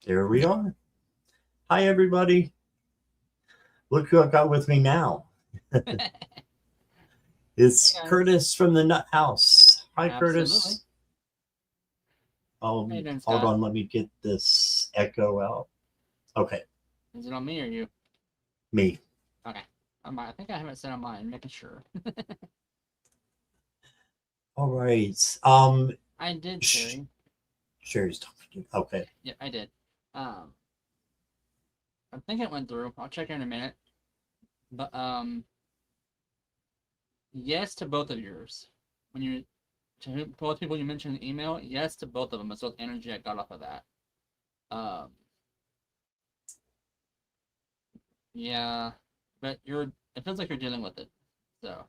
There we are. Hi, everybody. Look who I've got with me now. Hey It's guys. Curtis from the Nut House. Hi, Absolutely. Curtis. How you doing, Hold Scott? on. Let me get this echo out. Okay, Is it on me or you? me. Okay. I think I have it set on mine, making sure. All right. I did, Sh- Sherry. Sherry's talking. Okay. Yeah, I did. Um, I think it went through. I'll check here in a minute. But yes to both of yours. When you to both people you mentioned in the email, yes to both of them. It's what energy I got off of that. Um, yeah, but you're. It feels like you're dealing with it. So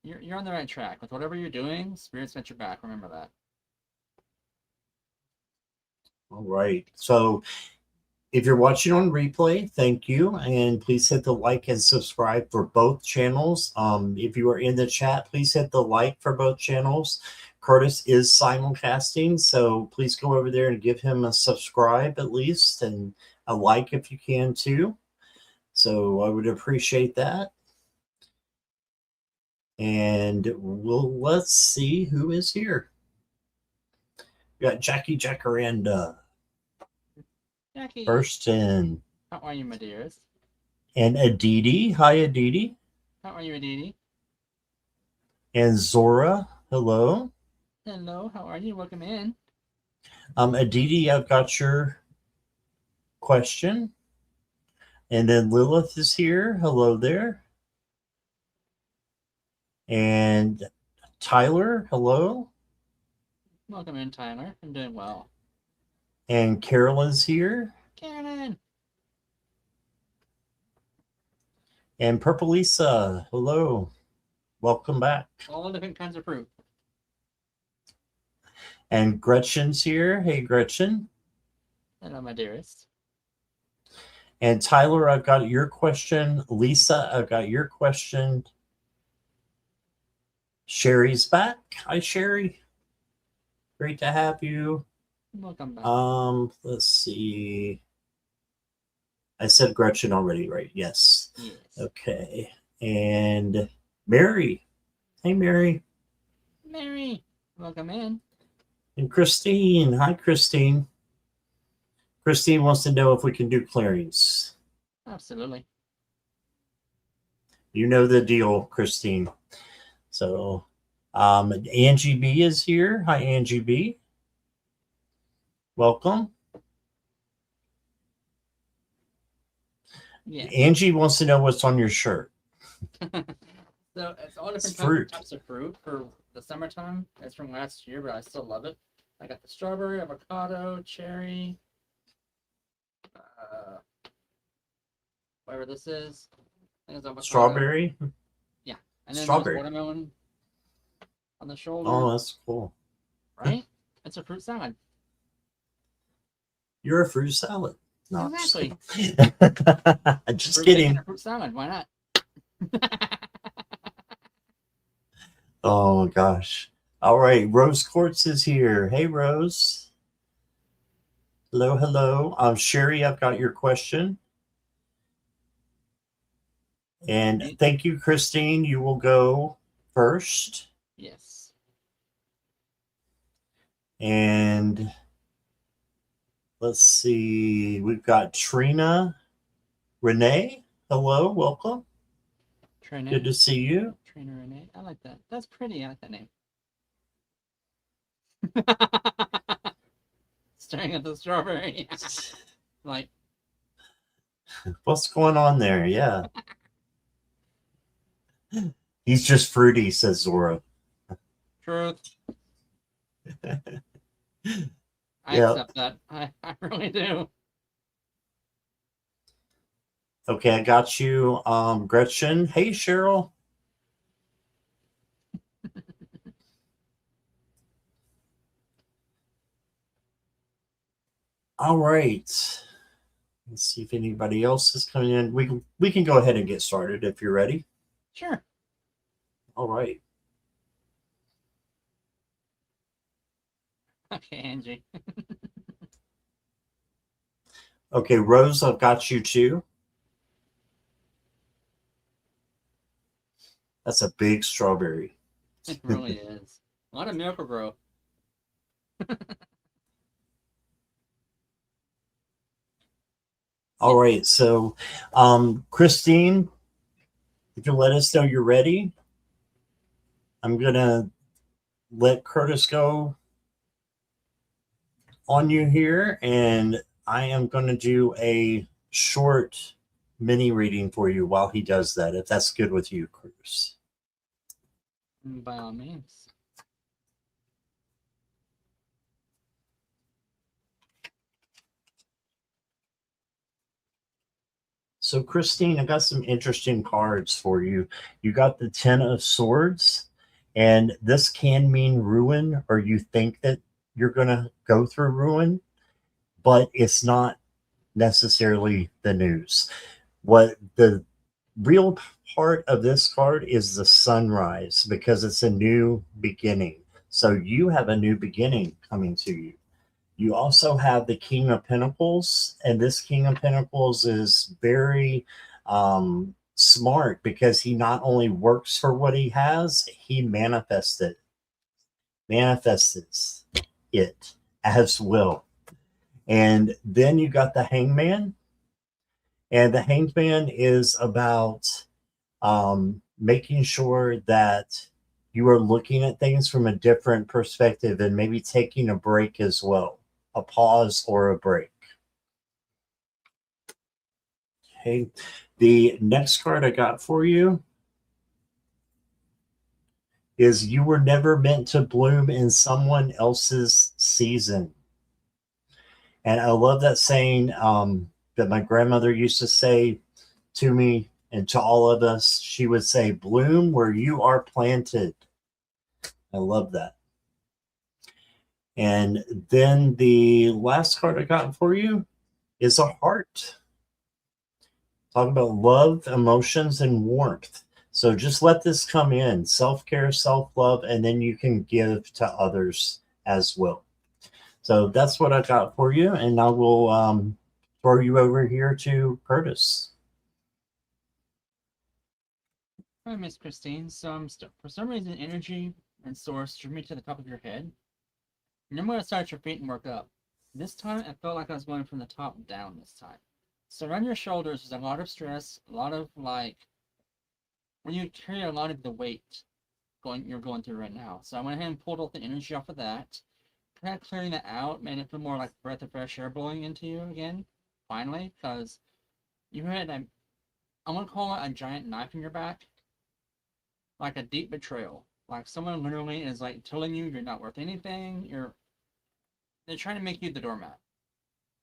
you're on the right track with whatever you're doing. Spirit's got your back. Remember that. All right. So if you're watching on replay, thank you. And please hit the like and subscribe for both channels. If you are in the chat, please hit the like for both channels. Curtis is simulcasting, so please go over there and give him a subscribe at least and a like if you can too. So I would appreciate that. And let's see who is here. We got Jackie Jacaranda, Jackie, Burston, how are you, my dearest? and Aditi. Hi, Aditi. How are you, Aditi? And Zora. Hello. Hello, how are you? Welcome in. Aditi, I've got your question. And then Lilith is here. Hello there. And Tyler, hello. Welcome in, Tyler. I'm doing well. And Carolyn's here. Carolyn! And Purple Lisa, hello. Welcome back. All different kinds of fruit. And Gretchen's here. Hey, Gretchen. Hello, my dearest. And Tyler, I've got your question. Lisa, I've got your question. Sherry's back. Hi, Sherry. Great to have you. Welcome back. Let's see. I said Gretchen already, right? Yes. Yes. Okay. And Mary. Hey, Mary. Mary! Welcome in. And Christine. Hi, Christine. Christine wants to know if we can do clearings. Absolutely. You know the deal, Christine. So, Angie B is here. Hi, Angie B. Welcome. Yes. Angie wants to know what's on your shirt. So it's all It's different fruit. types of fruit for the summertime. It's from last year, but I still love it. I got the strawberry, avocado, cherry, uh, whatever this is. I think it's avocado. Strawberry. Yeah. And then there's Strawberry. watermelon on the shoulder, Oh, that's cool. right? It's a fruit salad. You're a fruit salad. No, just Exactly. kidding. Just Fruit cake and kidding. a fruit salad. Why not? Oh gosh. All right, Rose Quartz is here. Hey, Rose. Hello, hello. Sherry, I've got your question. And thank you, Christine. You will go first. Yes. And let's see. We've got Trina Renee. Hello, welcome. Good Trina. to see you. Trina Renee. I like that. That's pretty. I like that name. Staring at the strawberry. Like, What's going on there? Yeah. He's just fruity, says Zora. truth. I Yeah. accept that. I really do. Okay, I got you. Gretchen. Hey, Cheryl. All right. Let's see if anybody else is coming in. We can go ahead and get started if you're ready. Sure. All right. Okay, Angie. Okay, Rose, I've got you too. That's a big strawberry. It really is. A lot of Miracle Grow. All right, so Christine, if you let us know you're ready, I'm gonna let Curtis go on you here, and I am gonna do a short mini reading for you while he does that, if that's good with you, Curtis. By all means. So, Christine, I got some interesting cards for you. You got the Ten of Swords, and this can mean ruin, or you think that you're going to go through ruin, but it's not necessarily the news. What the real part of this card is the sunrise because it's a new beginning. So, you have a new beginning coming to you. You also have the King of Pentacles, and this King of Pentacles is very smart because he not only works for what he has, he manifests it as well. And then you got the Hangman, and the Hangman is about making sure that you are looking at things from a different perspective and maybe taking a break as well, a pause or a break. Okay, the next card I got for you is you were never meant to bloom in someone else's season. And I love that saying that my grandmother used to say to me and to all of us. She would say, bloom where you are planted. I love that. And then the last card I got for you is a heart. Talk about love, emotions, and warmth. So just let this come in, self-care, self-love, and then you can give to others as well. So that's what I got for you. And I will throw you over here to Curtis. Hi, Miss Christine. So for some reason, energy and source drew me to the top of your head. And I'm going to start at your feet and work up. This time, I felt like I was going from the top down this time. So around your shoulders, there's a lot of stress, a lot of like, when you carry a lot of the weight you're going through right now. So I went ahead and pulled all the energy off of that. Kind of clearing that out, made it feel more like a breath of fresh air blowing into you again, finally, because you had I'm going to call it a giant knife in your back, like a deep betrayal. Like someone literally is like telling you you're not worth anything. They're trying to make you the doormat.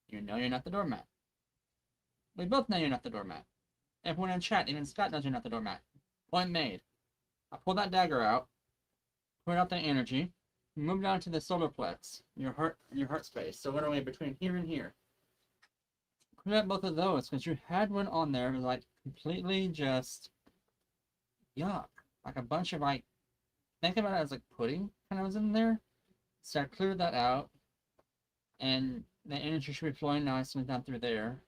You know you're not the doormat. We both know you're not the doormat. Everyone in chat, even Scott knows you're not the doormat. Point made. I pulled that dagger out, put out that energy, move down to the solar plex, your heart space. So literally between here and here. Clear out both of those because you had one on there like completely just yuck, like a bunch of like think about it as like pudding kind of was in there. So I cleared that out, and the energy should be flowing nicely down through there.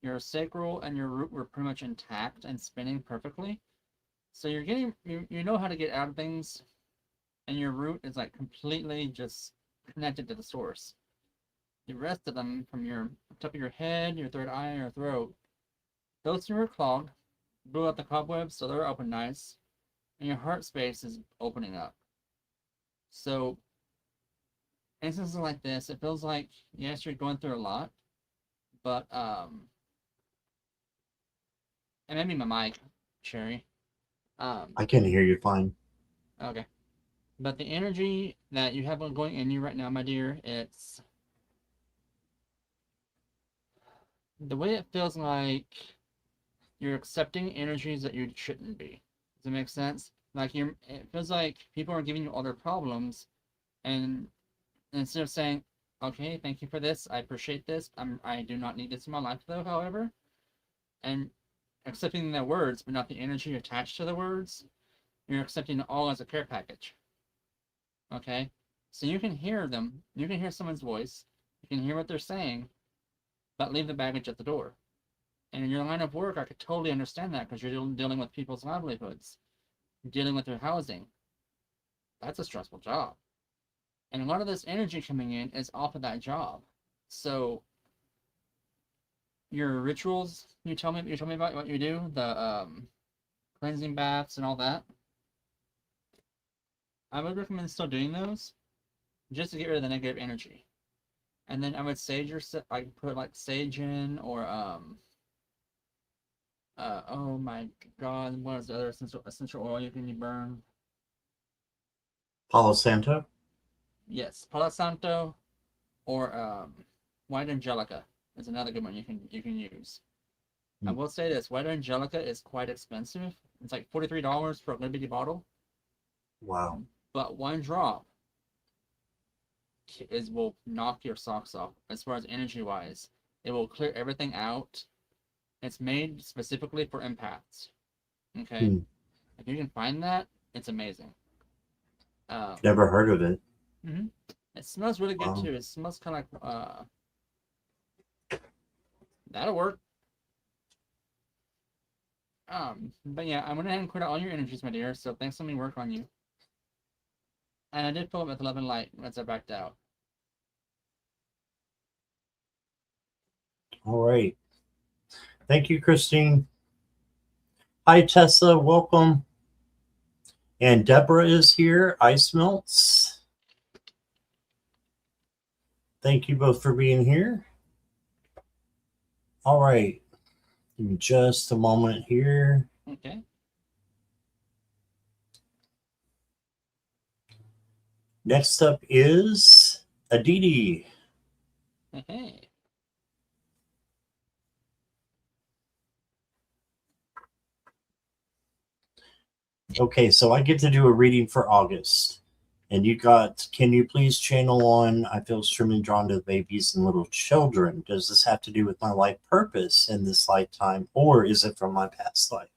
Your sacral and your root were pretty much intact and spinning perfectly. So you're getting you know how to get out of things, and your root is like completely just connected to the source. The rest of them, from your top of your head, your third eye, your throat, those two are clogged. Blew out the cobwebs, so they're open nice, and your heart space is opening up. So instances like this, it feels like yes, you're going through a lot, but and maybe my mic, Sherry. I can hear you fine. Okay. But the energy that you have going in you right now, my dear, it's the way it feels like you're accepting energies that you shouldn't be. Does it make sense? Like it feels like people are giving you all their problems, and instead of saying, "Okay, thank you for this, I appreciate this. I do not need this in my life, though." However, and accepting the words, but not the energy attached to the words, you're accepting it all as a care package. Okay, so you can hear them. You can hear someone's voice. You can hear what they're saying, but leave the baggage at the door. And in your line of work, I could totally understand that because you're dealing with people's livelihoods, dealing with their housing. That's a stressful job. And a lot of this energy coming in is off of that job. So your rituals, you told me about what you do, the cleansing baths and all that. I would recommend still doing those just to get rid of the negative energy. And then I would sage I put like sage in, or oh my god, what is the other essential oil you can burn? Palo Santo. Yes, Palo Santo, or White Angelica is another good one you can use. I will say this: White Angelica is quite expensive. It's like $43 for a little bitty bottle. Wow. But one drop will knock your socks off as far as energy wise. It will clear everything out. It's made specifically for empaths. Okay, if you can find that, it's amazing. Never heard of it. Mm-hmm. It smells really good too. It smells kind of like that'll work. But yeah, I went ahead and cleared out all your energies, my dear. So thanks for me work on you. And I did fill it with 11 light once I backed out. All right. Thank you, Christine. Hi, Tessa. Welcome. And Deborah is here. Ice Melts. Thank you both for being here. All right. Give me just a moment here. Okay. Next up is Aditi. Hey. Okay, so I get to do a reading for August. And you got, can you please channel on, I feel extremely drawn to babies and little children. Does this have to do with my life purpose in this lifetime, or is it from my past life?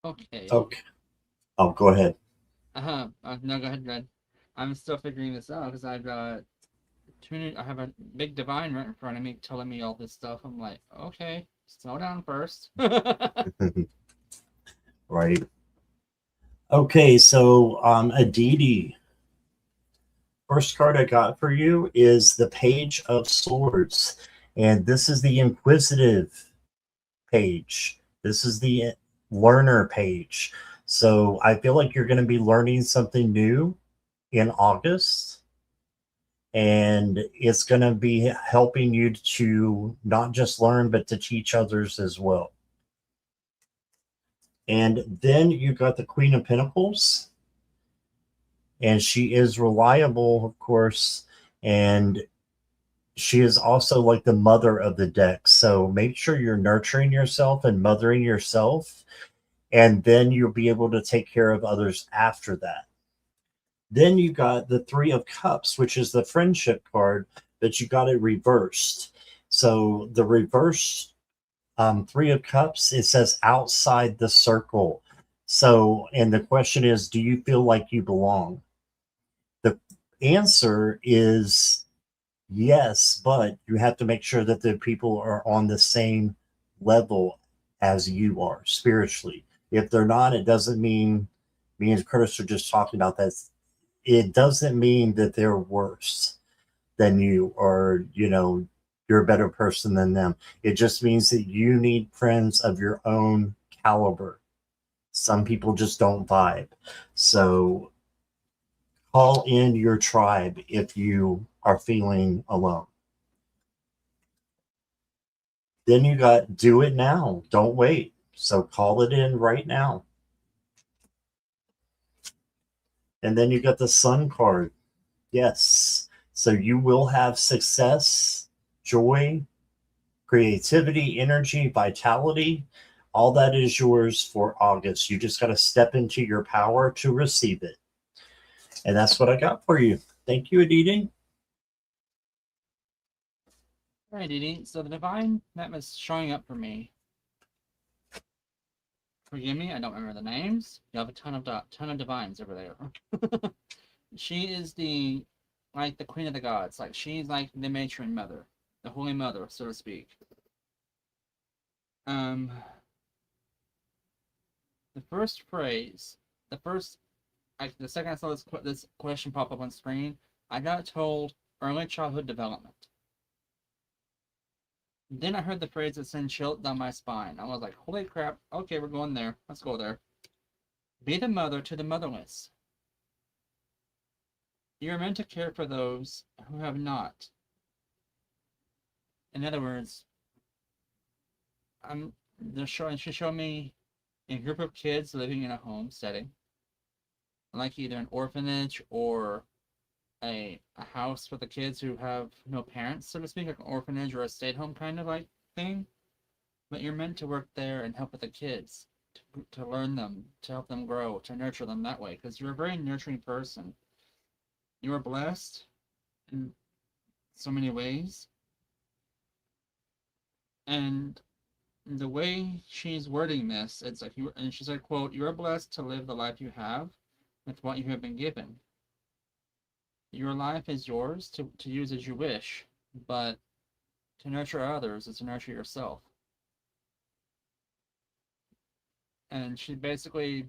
Okay. Okay. Oh, go ahead. No, go ahead, Red. I'm still figuring this out because I've got I have a big divine right in front of me telling me all this stuff. I'm like, okay, slow down first. Right. Okay, so Aditi. First card I got for you is the Page of Swords. And this is the inquisitive page. This is the learner page. So I feel like you're going to be learning something new in August. And it's going to be helping you to not just learn, but to teach others as well. And then you got the Queen of Pentacles. And she is reliable, of course. And she is also like the mother of the deck. So make sure you're nurturing yourself and mothering yourself. And then you'll be able to take care of others after that. Then you got the Three of Cups, which is the friendship card, but you got it reversed. So the reverse Three of Cups, it says outside the circle. So, and the question is, do you feel like you belong? The answer is yes, but you have to make sure that the people are on the same level as you are spiritually. If they're not, it doesn't mean, me and Curtis are just talking about that. It doesn't mean that they're worse than you, or, you know, you're a better person than them. It just means that you need friends of your own caliber. Some people just don't vibe. So call in your tribe if you are feeling alone. Then you got do it now. Don't wait. So call it in right now. And then you got the Sun card. Yes. So you will have success, joy, creativity, energy, vitality. All that is yours for August. You just got to step into your power to receive it. And that's what I got for you. Thank you, Aditi. Alright, Didi. So the divine that was showing up for me. Forgive me, I don't remember the names. You have a ton of divines over there. She is the queen of the gods. Like she's like the matron mother, the holy mother, so to speak. Um, the first phrase, the second I saw this question pop up on screen, I got told early childhood development. Then I heard the phrase that sent chills down my spine. I was like, holy crap, okay, we're going there. Let's go there. Be the mother to the motherless. You are meant to care for those who have not. In other words, she showed me a group of kids living in a home setting, like either an orphanage or a house for the kids who have no parents, so to speak, like an orphanage or a stay-at-home kind of like thing. But you're meant to work there and help with the kids, to learn them, to help them grow, to nurture them that way, because you're a very nurturing person. You are blessed in so many ways. And the way she's wording this, it's like and she said, quote, "You are blessed to live the life you have with what you have been given. Your life is yours to use as you wish, but to nurture others is to nurture yourself." And she basically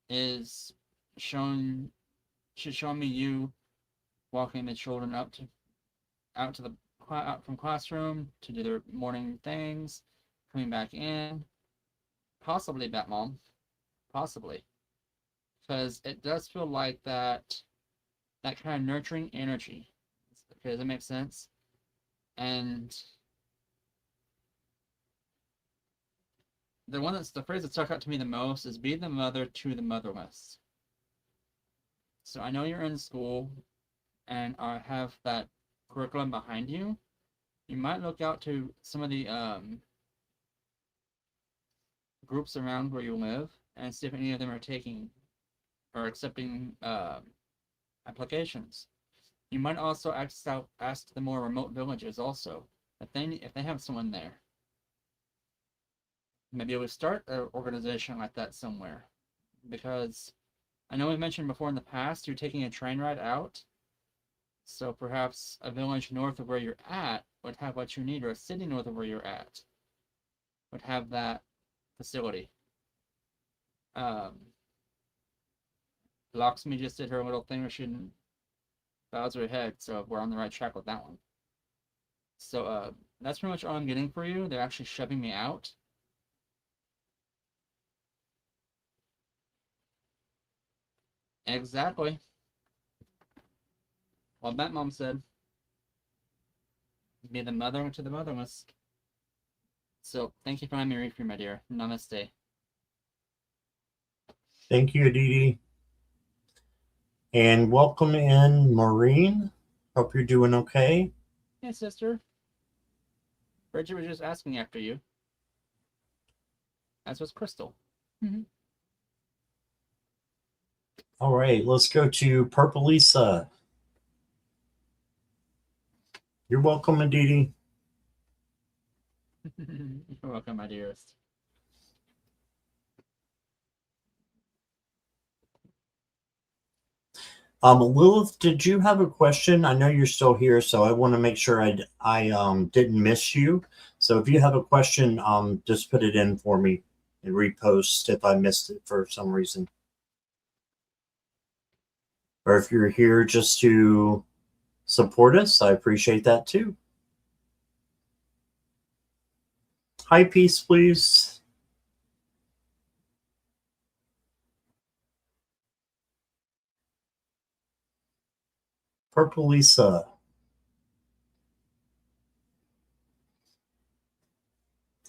is showing she's showing me you walking the children out from classroom to do their morning things, coming back in, possibly Batmom, possibly, because it does feel like that kind of nurturing energy. Okay, does that make sense? And the phrase that stuck out to me the most is "be the mother to the motherless." So I know you're in school and have that curriculum behind you. You might look out to some of the groups around where you live and see if any of them are taking or accepting applications. You might also ask the more remote villages also if they have someone there. Maybe we start an organization like that somewhere, because I know we mentioned before in the past you're taking a train ride out, so perhaps a village north of where you're at would have what you need, or a city north of where you're at would have that facility. Locksmith just did her little thing where she bows her head, so we're on the right track with that one. So that's pretty much all I'm getting for you. They're actually shoving me out. Exactly. Well, that mom said, "Be the mother to the motherless." So thank you for letting me read for you, my dear. Namaste. Thank you, Aditi. And welcome in, Maureen. Hope you're doing okay. Hey, sister. Bridget was just asking after you. As was Crystal. All right, let's go to Purple Lisa. You're welcome, Aditi. You're welcome, my dearest. Lilith, did you have a question? I know you're still here, so I want to make sure I didn't miss you. So if you have a question, just put it in for me and repost if I missed it for some reason. Or if you're here just to support us, I appreciate that too. Hi, Peace, please. Purple Lisa.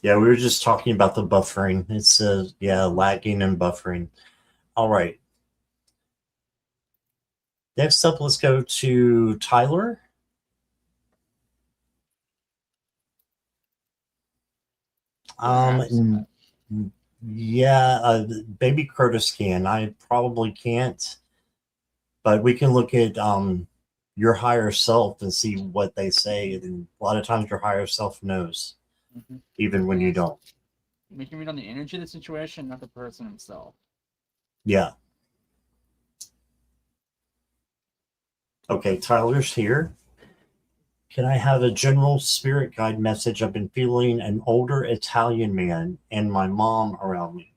Yeah, we were just talking about the buffering. It's lagging and buffering. All right. Next up, let's go to Tyler. Maybe Curtis can. I probably can't, but we can look at your higher self and see what they say. And a lot of times your higher self knows, Mhm. even when you don't. We can read on the energy of the situation, not the person himself. Yeah. Okay, Tyler's here. Can I have a general spirit guide message? I've been feeling an older Italian man and my mom around me.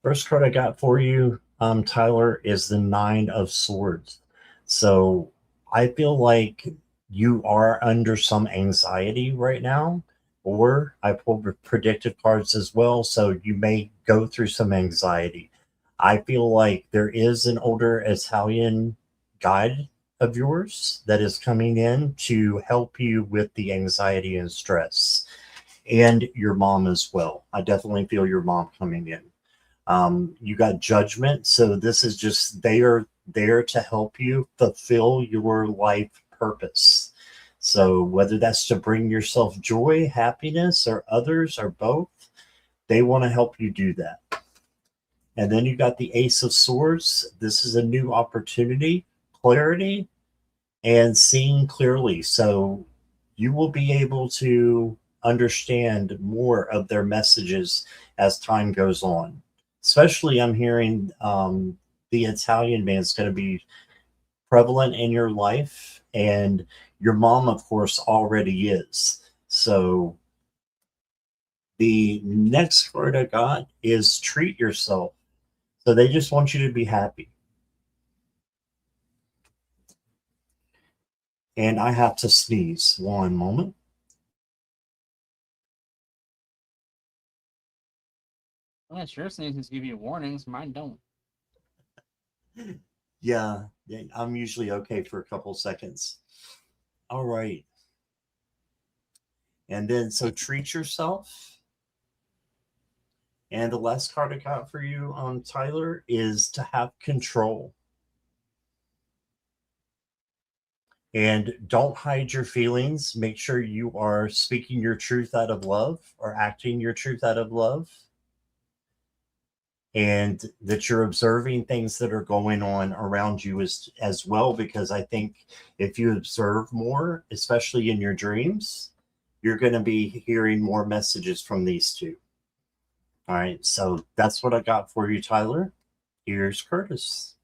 First card I got for you, Tyler, is the Nine of Swords. So I feel like you are under some anxiety right now, or I pulled predictive cards as well. So you may go through some anxiety. I feel like there is an older Italian guide of yours that is coming in to help you with the anxiety and stress, and your mom as well. I definitely feel your mom coming in. You got Judgment, so this is just they are there to help you fulfill your life purpose. So whether that's to bring yourself joy, happiness, or others, or both, they want to help you do that. And then you got the Ace of Swords. This is a new opportunity, clarity, and seeing clearly. So you will be able to understand more of their messages as time goes on. Especially, I'm hearing the Italian man is going to be prevalent in your life, and your mom, of course, already is. So the next word I got is treat yourself. So they just want you to be happy. And I have to sneeze. One moment. Well, sure, sneezes give you warnings. Mine don't. Yeah, I'm usually okay for a couple seconds. All right. And then, so treat yourself. And the last card I got for you, Tyler, is to have control. And don't hide your feelings. Make sure you are speaking your truth out of love or acting your truth out of love. And that you're observing things that are going on around you as well. Because I think if you observe more, especially in your dreams, you're going to be hearing more messages from these two. All right. So that's what I got for you, Tyler. Here's Curtis.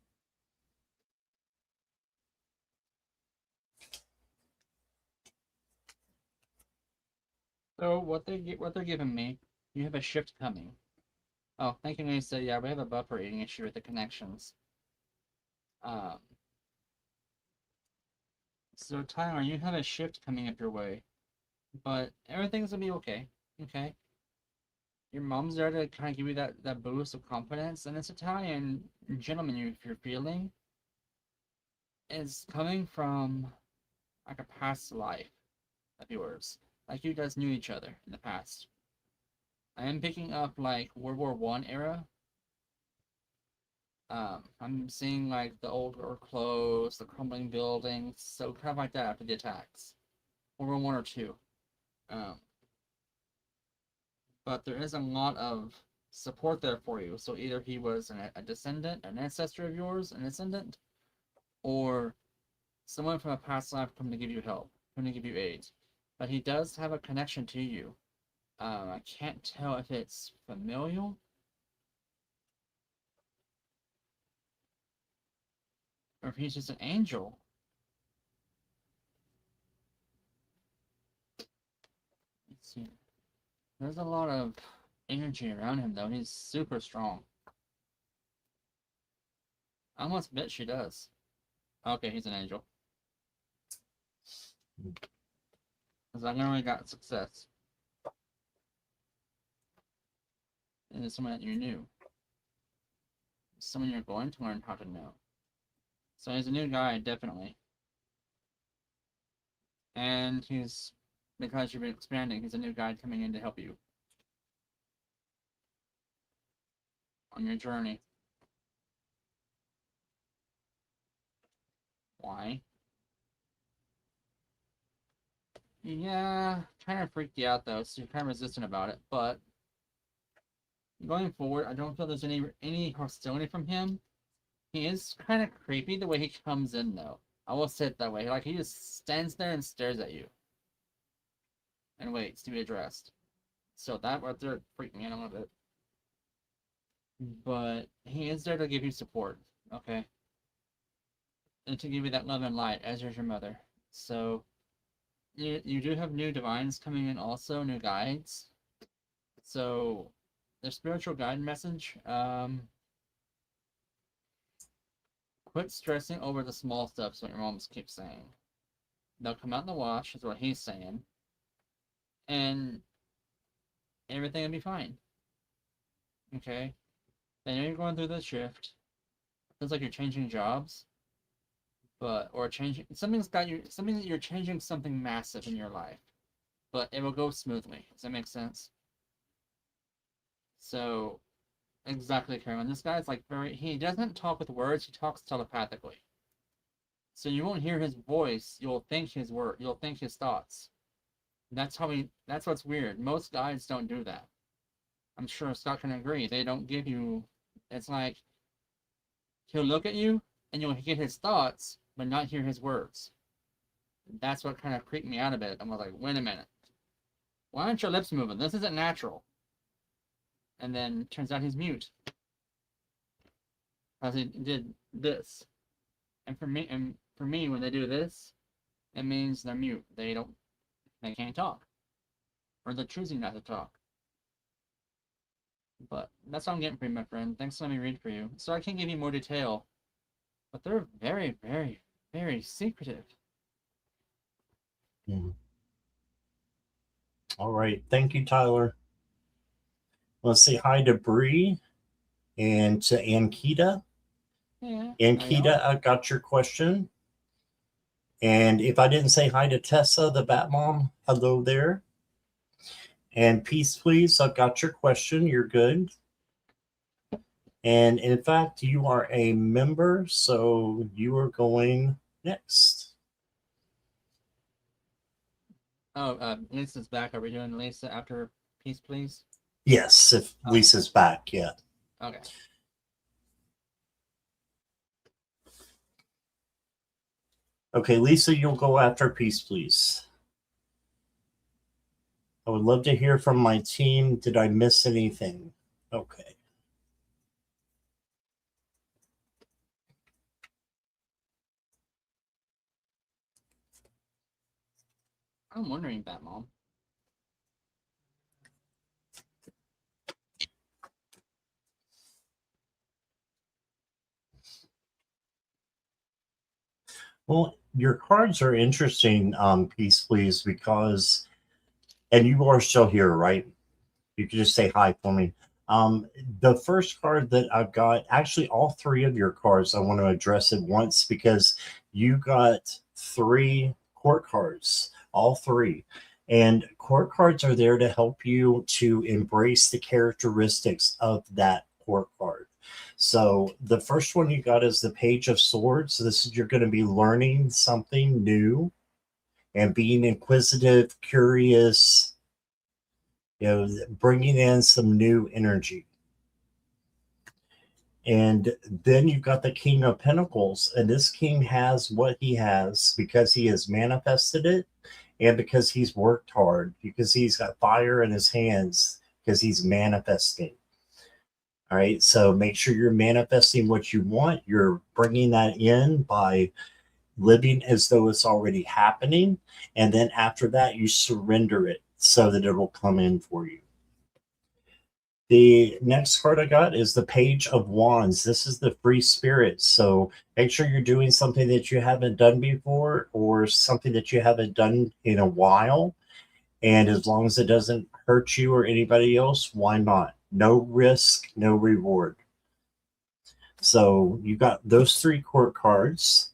So what they're giving me, you have a shift coming. Oh, thank you, Nisa. Yeah, we have a buffer eating issue with the connections. Um, so Tyler, you have a shift coming up your way, but everything's gonna be okay. Okay, your mom's there to kind of give you that boost of confidence, and this Italian gentleman you're feeling is coming from like a past life of yours, like you guys knew each other in the past. I am picking up like World War I era. I'm seeing like the older clothes, the crumbling buildings, so kind of like that after the attacks, World War I or two. Um, but there is a lot of support there for you. So either he was a descendant, an ancestor of yours, an descendant, or someone from a past life coming to give you help, coming to give you aid. But he does have a connection to you. I can't tell if it's familial or if he's just an angel. Let's see. There's a lot of energy around him, though. He's super strong. I almost bet she does. Okay, he's an angel. Because I never got success. And it's someone that you knew. Someone you're going to learn how to know. So he's a new guy, definitely. And he's, because you've been expanding, he's a new guy coming in to help you on your journey. why. Yeah, kind of freaked you out though, so you're kind of resistant about it. But going forward, I don't feel there's any hostility from him. He is kind of creepy the way he comes in though. I will say it that way. Like he just stands there and stares at you and waits to be addressed. So that right there freaked me out a little bit. But he is there to give you support, okay? And to give you that love and light, as is your mother. So you do have new divines coming in also, new guides. So the spiritual guide message, quit stressing over the small stuff, is what your mom keeps saying. They'll come out in the wash, is what he's saying. And everything will be fine. Okay? I know you're going through this shift. Feels like you're changing jobs. Or changing something that you're changing something massive in your life. But it will go smoothly. Does that make sense? So exactly, Carolyn. This guy's like he doesn't talk with words, he talks telepathically. So you won't hear his voice, you'll think his thoughts. That's what's weird. Most guides don't do that. I'm sure Scott can agree. They don't give you, it's like he'll look at you and you'll get his thoughts, but not hear his words. That's what kind of creeped me out a bit. I was like, wait a minute. Why aren't your lips moving? This isn't natural. And then turns out he's mute. Because he did this. And for me, when they do this, it means they're mute. They can't talk. Or they're choosing not to talk. But that's all I'm getting for you, my friend. Thanks for letting me read for you. So I can give you more detail. But they're very, very, very secretive. All right. Thank you, Tyler. Let's say hi to Bree and to Ankita. Yeah. Ankita, I got your question. And if I didn't say hi to Tessa, the Bat Mom, hello there. And Peace Please, I've got your question. You're good. And in fact, you are a member, so you are going next. Oh, Lisa's back. Are we doing Lisa after Peace Please? Yes, if Lisa's back, yeah. Okay. Okay, Lisa, you'll go after Peace Please. I would love to hear from my team. Did I miss anything? Okay. I'm wondering, Bat Mom. Well, your cards are interesting, Peace Please, because, and you are still here, right? You can just say hi for me. The first card that I've got, actually all three of your cards, I want to address at once because you got 3 court cards, all 3. And court cards are there to help you to embrace the characteristics of that court card. So the first one you got is the Page of Swords. This is, you're going to be learning something new and being inquisitive, curious, bringing in some new energy. And then you've got the King of Pentacles, and this king has what he has because he has manifested it and because he's worked hard, because he's got fire in his hands, because he's manifesting. All right, so make sure you're manifesting what you want. You're bringing that in by living as though it's already happening. And then after that, you surrender it so that it will come in for you. The next card I got is the Page of Wands. This is the free spirit. So make sure you're doing something that you haven't done before or something that you haven't done in a while. And as long as it doesn't hurt you or anybody else, why not? No risk, no reward. So you got those 3 court cards.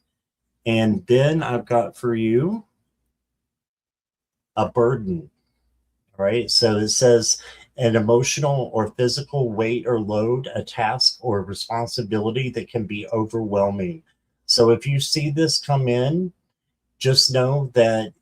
And then I've got for you a burden. All right. So it says an emotional or physical weight or load, a task or responsibility that can be overwhelming. So if you see this come in, just know that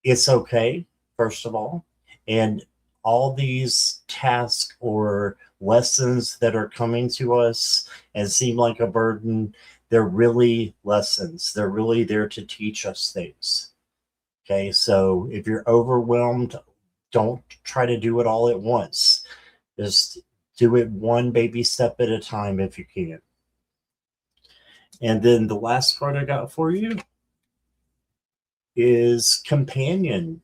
it's okay, first of all. And all these tasks or lessons that are coming to us and seem like a burden, they're really lessons. They're really there to teach us things. Okay, so if you're overwhelmed, don't try to do it all at once. Just do it one baby step at a time if you can. And then the last card I got for you is companion.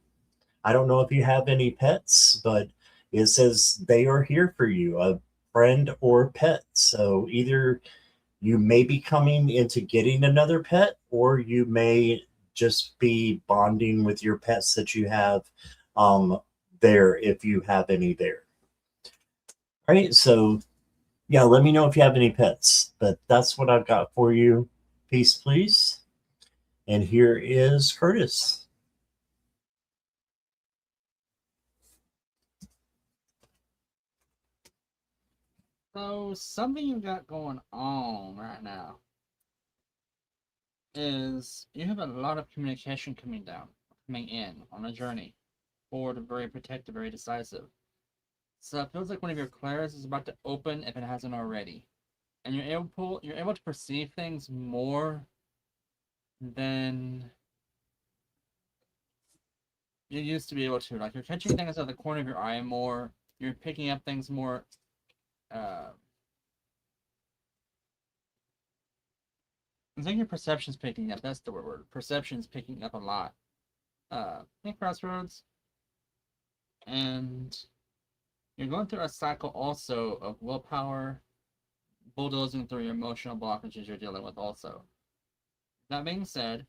I don't know if you have any pets, but it says they are here for you, a friend or pet. So either you may be coming into getting another pet, or you may just be bonding with your pets that you have there if you have any there. All right. So, yeah, let me know if you have any pets, but that's what I've got for you. Peace, please. And here is Curtis. So something you've got going on right now is you have a lot of communication coming in on a journey. Forward, very protective, very decisive. So it feels like one of your clairs is about to open if it hasn't already. And you're able to perceive things more than you used to be able to. Like you're catching things out of the corner of your eye more. You're picking up things more. Uh, I think your perception's picking up. That's the word. Perception's picking up a lot. In Crossroads, and you're going through a cycle also of willpower, bulldozing through your emotional blockages you're dealing with. Also, that being said,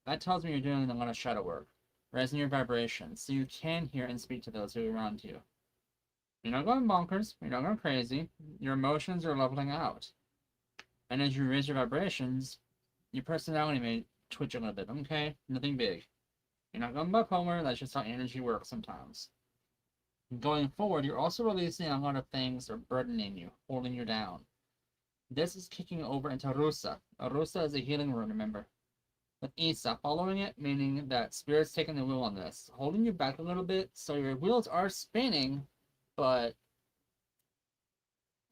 that tells me you're doing a lot of shadow work, raising your vibrations, so you can hear and speak to those who are around you. You're not going bonkers. You're not going crazy. Your emotions are leveling out. And as you raise your vibrations, your personality may twitch a little bit. Okay? Nothing big. You're not going bipolar. That's just how energy works sometimes. Going forward, you're also releasing a lot of things that are burdening you, holding you down. This is kicking over into Rusa. Rusa is a healing rune, remember? With Isa following it, meaning that Spirit's taking the wheel on this, holding you back a little bit, so your wheels are spinning, but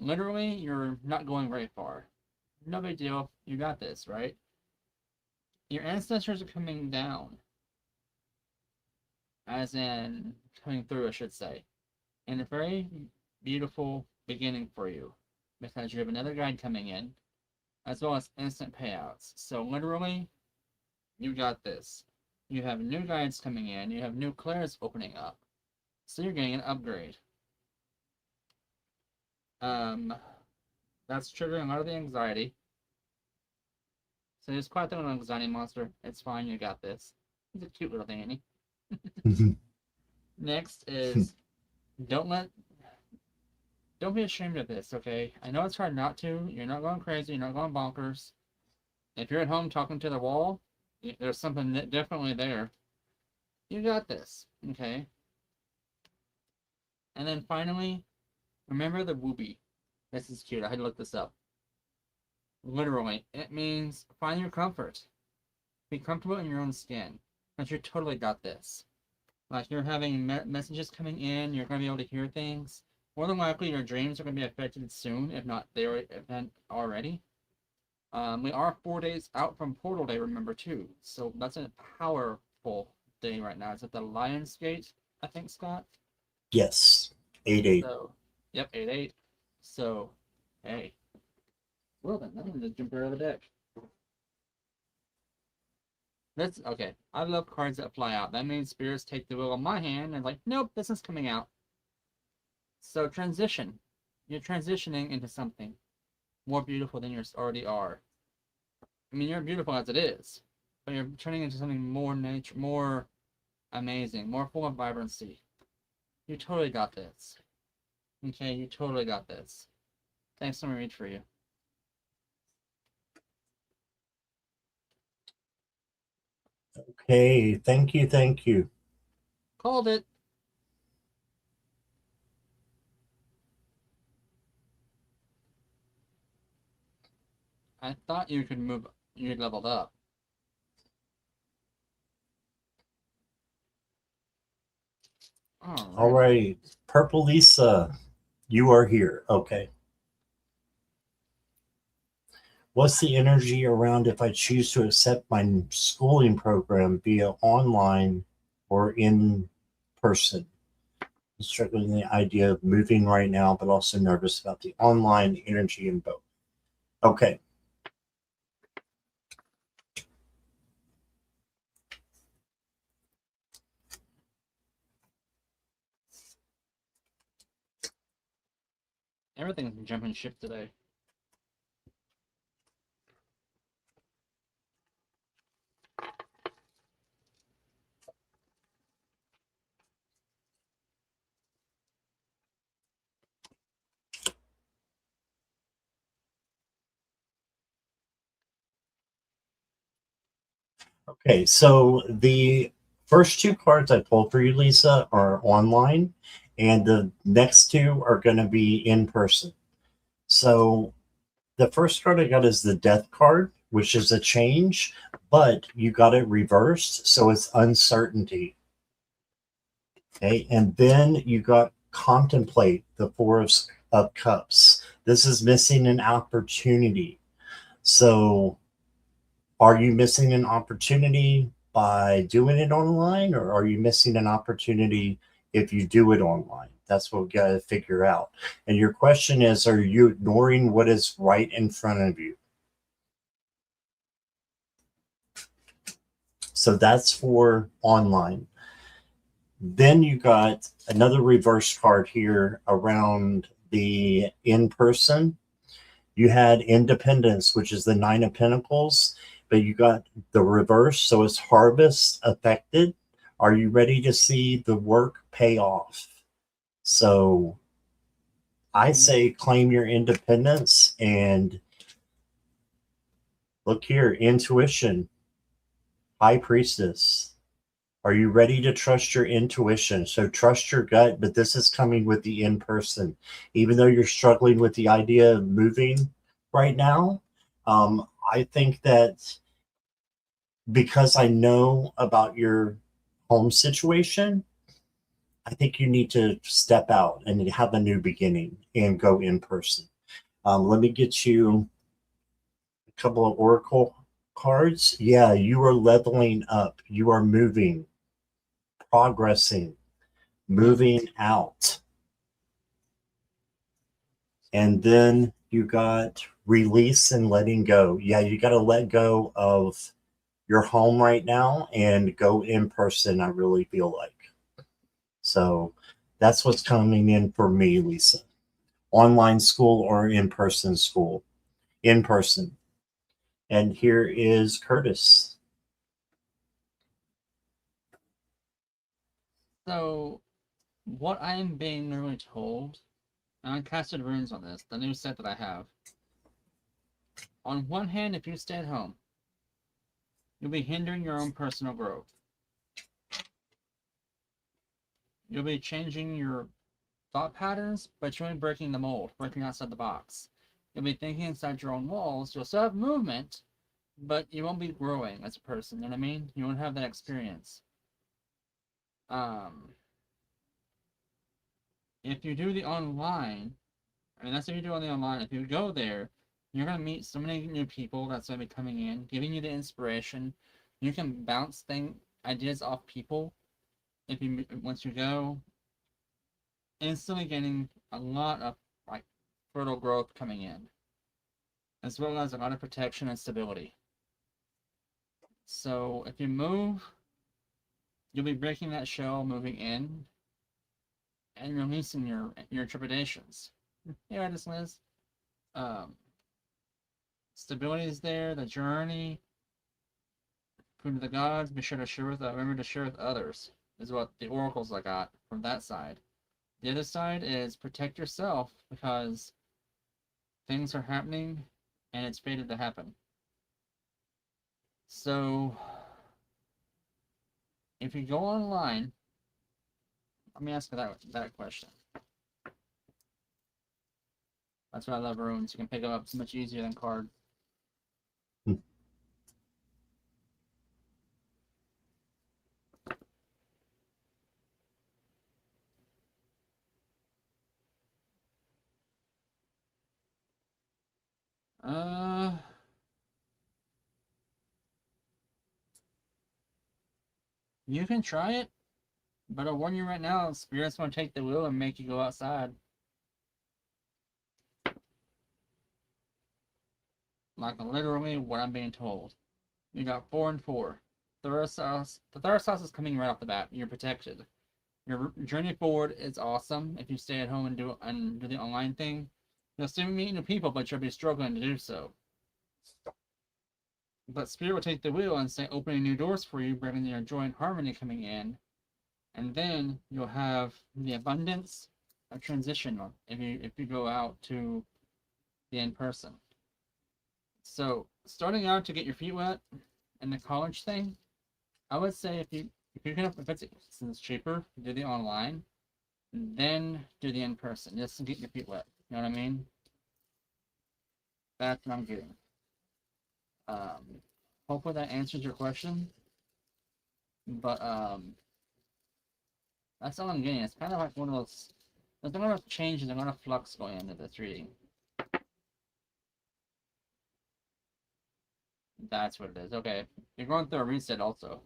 literally, you're not going very far. No big deal. You got this, right? Your ancestors are coming down. As in, coming through, I should say. And a very beautiful beginning for you. Because you have another guide coming in, as well as instant payouts. So literally, you got this. You have new guides coming in. You have new clairs opening up. So you're getting an upgrade. That's triggering a lot of the anxiety. So just quite the little anxiety monster. It's fine, you got this. He's a cute little thing, ain't he? Next is don't let don't be ashamed of this, okay? I know it's hard not to. You're not going crazy, you're not going bonkers. If you're at home talking to the wall, there's something definitely there. You got this, okay? And then finally, remember the whoopee. This is cute. I had to look this up. Literally, it means find your comfort. Be comfortable in your own skin. But you totally got this. Like you're having messages coming in, you're going to be able to hear things. More than likely, your dreams are going to be affected soon, if not already. We are 4 days out from Portal Day, remember too. So that's a powerful day right now. It's at the Lions Gate, I think, Scott. Yes, 8-8. So, yep, 8-8. So, hey, well then, I'm gonna jump out of the deck. That's okay. I love cards that fly out. That means spirits take the wheel of my hand and like, nope, this is coming out. So transition. You're transitioning into something more beautiful than you already are. I mean, you're beautiful as it is, but you're turning into something more nature, more amazing, more full of vibrancy. You totally got this. Okay, you totally got this. Thanks, let me read for you. Okay, thank you, thank you. Called it. I thought you could move you leveled up. All right. Purple Lisa, you are here. Okay. What's the energy around if I choose to accept my schooling program via online or in person? I'm struggling with the idea of moving right now, but also nervous about the online energy in both. Okay. Everything's jumping ship today. Okay, so the first two cards I pulled for you, Lisa, are online, and the next two are going to be in person. So the first card I got is the Death card, which is a change, but you got it reversed, so it's uncertainty. Okay, and then you got Contemplate, the Four of Cups. This is missing an opportunity. So are you missing an opportunity by doing it online, or are you missing an opportunity if you do it online? That's what we got to figure out. And your question is, are you ignoring what is right in front of you? So that's for online. Then you got another reverse card here around the in person. You had Independence, which is the Nine of Pentacles, but you got the reverse. So it's harvest affected. Are you ready to see the work pay off? So I say claim your independence and look here, intuition, High Priestess. Are you ready to trust your intuition? So trust your gut, but this is coming with the in person. Even though you're struggling with the idea of moving right now, I think that because I know about your home situation, I think you need to step out and have a new beginning and go in person. Let me get you a couple of oracle cards. Yeah, you are leveling up. You are moving, progressing, moving out. And then you got release and letting go. Yeah, you got to let go of your home right now and go in person, I really feel like. So that's what's coming in for me, Lisa. Online school or in person school? In person. And here is Curtis. So, what I am being normally told, and I casted runes on this, the new set that I have. On one hand, if you stay at home, you'll be hindering your own personal growth. You'll be changing your thought patterns, but you'll be breaking the mold, breaking outside the box. You'll be thinking inside your own walls. You'll still have movement, but you won't be growing as a person. You know what I mean? You won't have that experience. If you do the online, I mean, that's if you do on the online. If you go there, you're gonna meet so many new people that's gonna be coming in, giving you the inspiration. You can bounce ideas off people if you once you go, instantly getting a lot of like fertile growth coming in, as well as a lot of protection and stability. So if you move, you'll be breaking that shell, moving in, and releasing your trepidations. Yeah, this Liz. Um, Stability is there. The journey. Prove to the gods. Be sure to share with. Remember to share with others. Is what the oracles I got from that side. The other side is protect yourself because things are happening, and it's fated to happen. So, if you go online, let me ask you that question. That's why I love runes. You can pick them up so much easier than cards. You can try it, but I'll warn you right now, spirits want to take the wheel and make you go outside. Like literally what I'm being told. You got 4 and 4. The Theros house is coming right off the bat. You're protected. Your journey forward is awesome if you stay at home and do the online thing. You'll still be meeting new people, but you'll be struggling to do so. But Spirit will take the wheel and say opening new doors for you, bringing your joy and harmony coming in. And then you'll have the abundance of transition if you go out to the in person. So starting out to get your feet wet in the college thing, I would say if it's cheaper, do the online, then do the in person, just to get your feet wet. You know what I mean? That's what I'm getting. Hopefully that answers your question. But that's all I'm getting. It's kind of like one of those. There's a lot of changes, a lot of flux going into this reading. That's what it is. Okay, you're going through a reset also.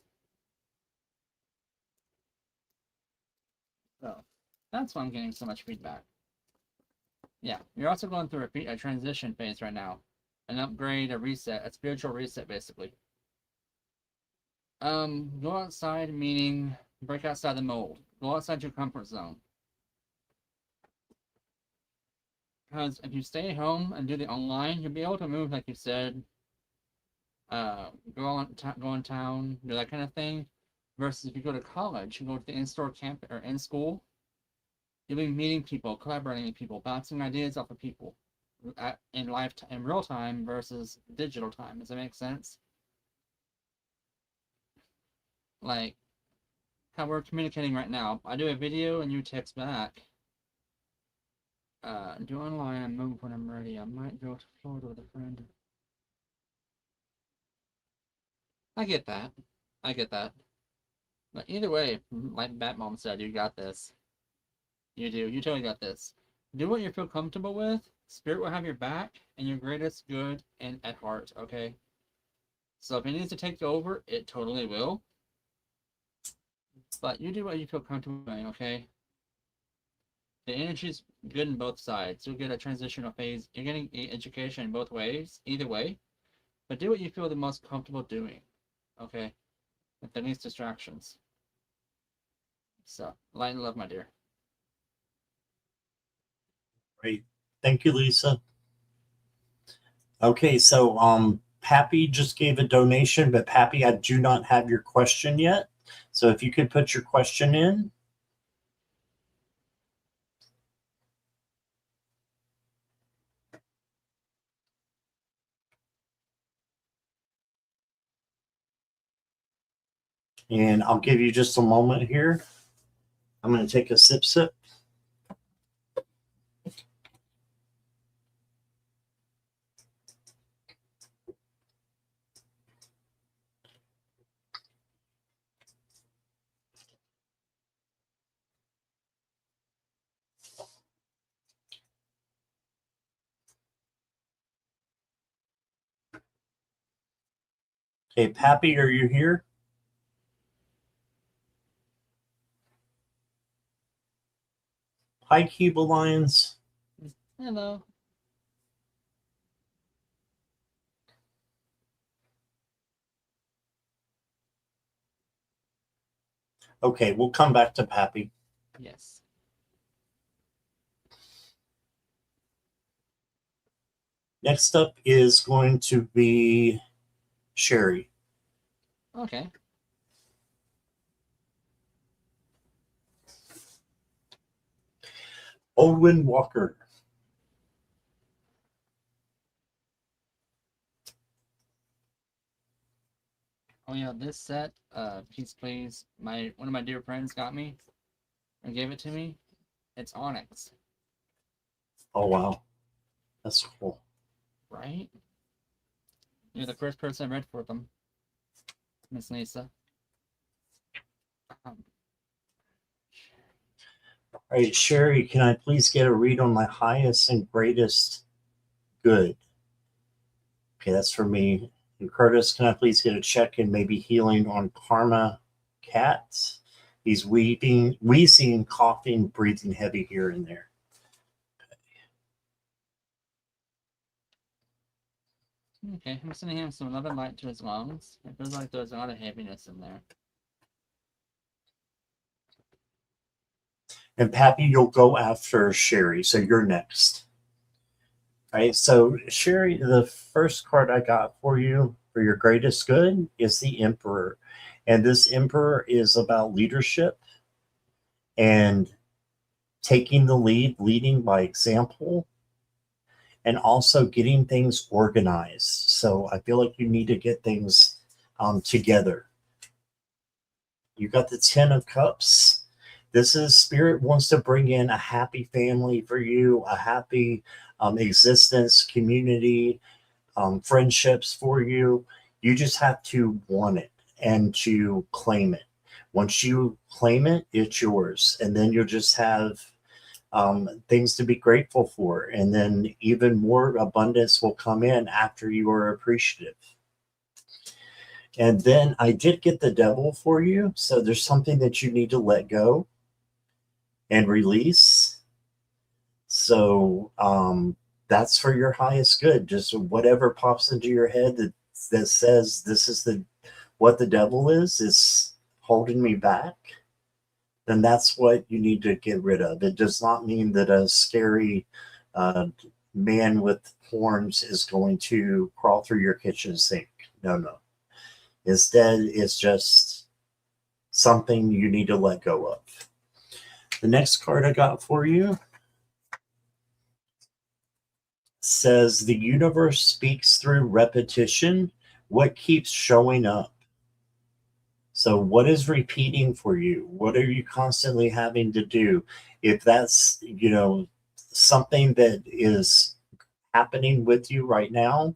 So that's why I'm getting so much feedback. Yeah, you're also going through a transition phase right now, an upgrade, a reset, a spiritual reset, basically. Go outside, meaning break outside the mold. Go outside your comfort zone. Because if you stay home and do the online, you'll be able to move, like you said, go in town, do that kind of thing. Versus if you go to college, you go to the in-store camp or in school, you'll be meeting people, collaborating with people, bouncing ideas off of people in real time versus digital time. Does that make sense? Like how we're communicating right now. I do a video and you text back. Do online and move when I'm ready. I might go to Florida with a friend. I get that. I get that. But either way, like Batmom said, you got this. You do. You totally got this. Do what you feel comfortable with. Spirit will have your back and your greatest good and at heart, okay? So if it needs to take over, it totally will. But you do what you feel comfortable doing, okay? The energy's good in both sides. You'll get a transitional phase. You're getting education both ways, either way. But do what you feel the most comfortable doing, okay? If there needs distractions. So, light and love, my dear. Great. Thank you, Lisa. Okay, so Pappy just gave a donation, but Pappy, I do not have your question yet. So if you could put your question in. And I'll give you just a moment here. I'm going to take a sip. Okay, Pappy, are you here? Hi, Cuba Lions. Hello. Okay, we'll come back to Pappy. Yes. Next up is going to be Sherry. Okay. Owen Walker. Oh yeah, this set, Peace Please, one of my dear friends got me and gave it to me. It's Onyx. Oh wow, that's cool. Right? You're the first person I read for them, Miss Lisa. All right, Sherry, can I please get a read on my highest and greatest good? Okay, that's for me. And Curtis, can I please get a check and maybe healing on Karma Cat? He's weeping, wheezing, coughing, breathing heavy here and there. Okay, I'm sending him some love and light to his lungs. It feels like there's a lot of heaviness in there. And Pappy, you'll go after Sherry, so you're next. Right, so Sherry, the first card I got for you for your greatest good is the Emperor. And this Emperor is about leadership and taking the lead, leading by example, and also getting things organized. So I feel like you need to get things together. You got the 10 of Cups. This is Spirit wants to bring in a happy family for you, a happy existence, community, friendships for you. You just have to want it and to claim it. Once you claim it, it's yours. And then you'll just have things to be grateful for. And then even more abundance will come in after you are appreciative. And then I did get the Devil for you. So there's something that you need to let go and release. So that's for your highest good. Just whatever pops into your head that says this is what the devil is holding me back, then that's what you need to get rid of. It does not mean that a scary man with horns is going to crawl through your kitchen sink. No. Instead, it's just something you need to let go of. The next card I got for you says the universe speaks through repetition. What keeps showing up? So what is repeating for you? What are you constantly having to do? If that's, something that is happening with you right now,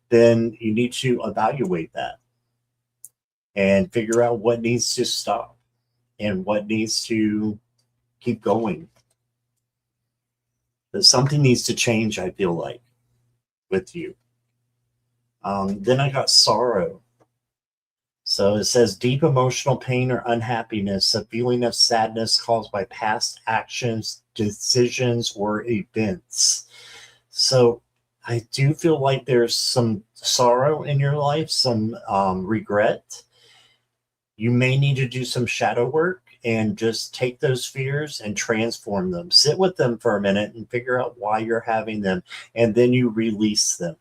then you need to evaluate that and figure out what needs to stop and what needs to keep going. But something needs to change, I feel like, with you. Then I got sorrow. So it says deep emotional pain or unhappiness, a feeling of sadness caused by past actions, decisions, or events. So I do feel like there's some sorrow in your life, some regret. You may need to do some shadow work and just take those fears and transform them. Sit with them for a minute and figure out why you're having them, and then you release them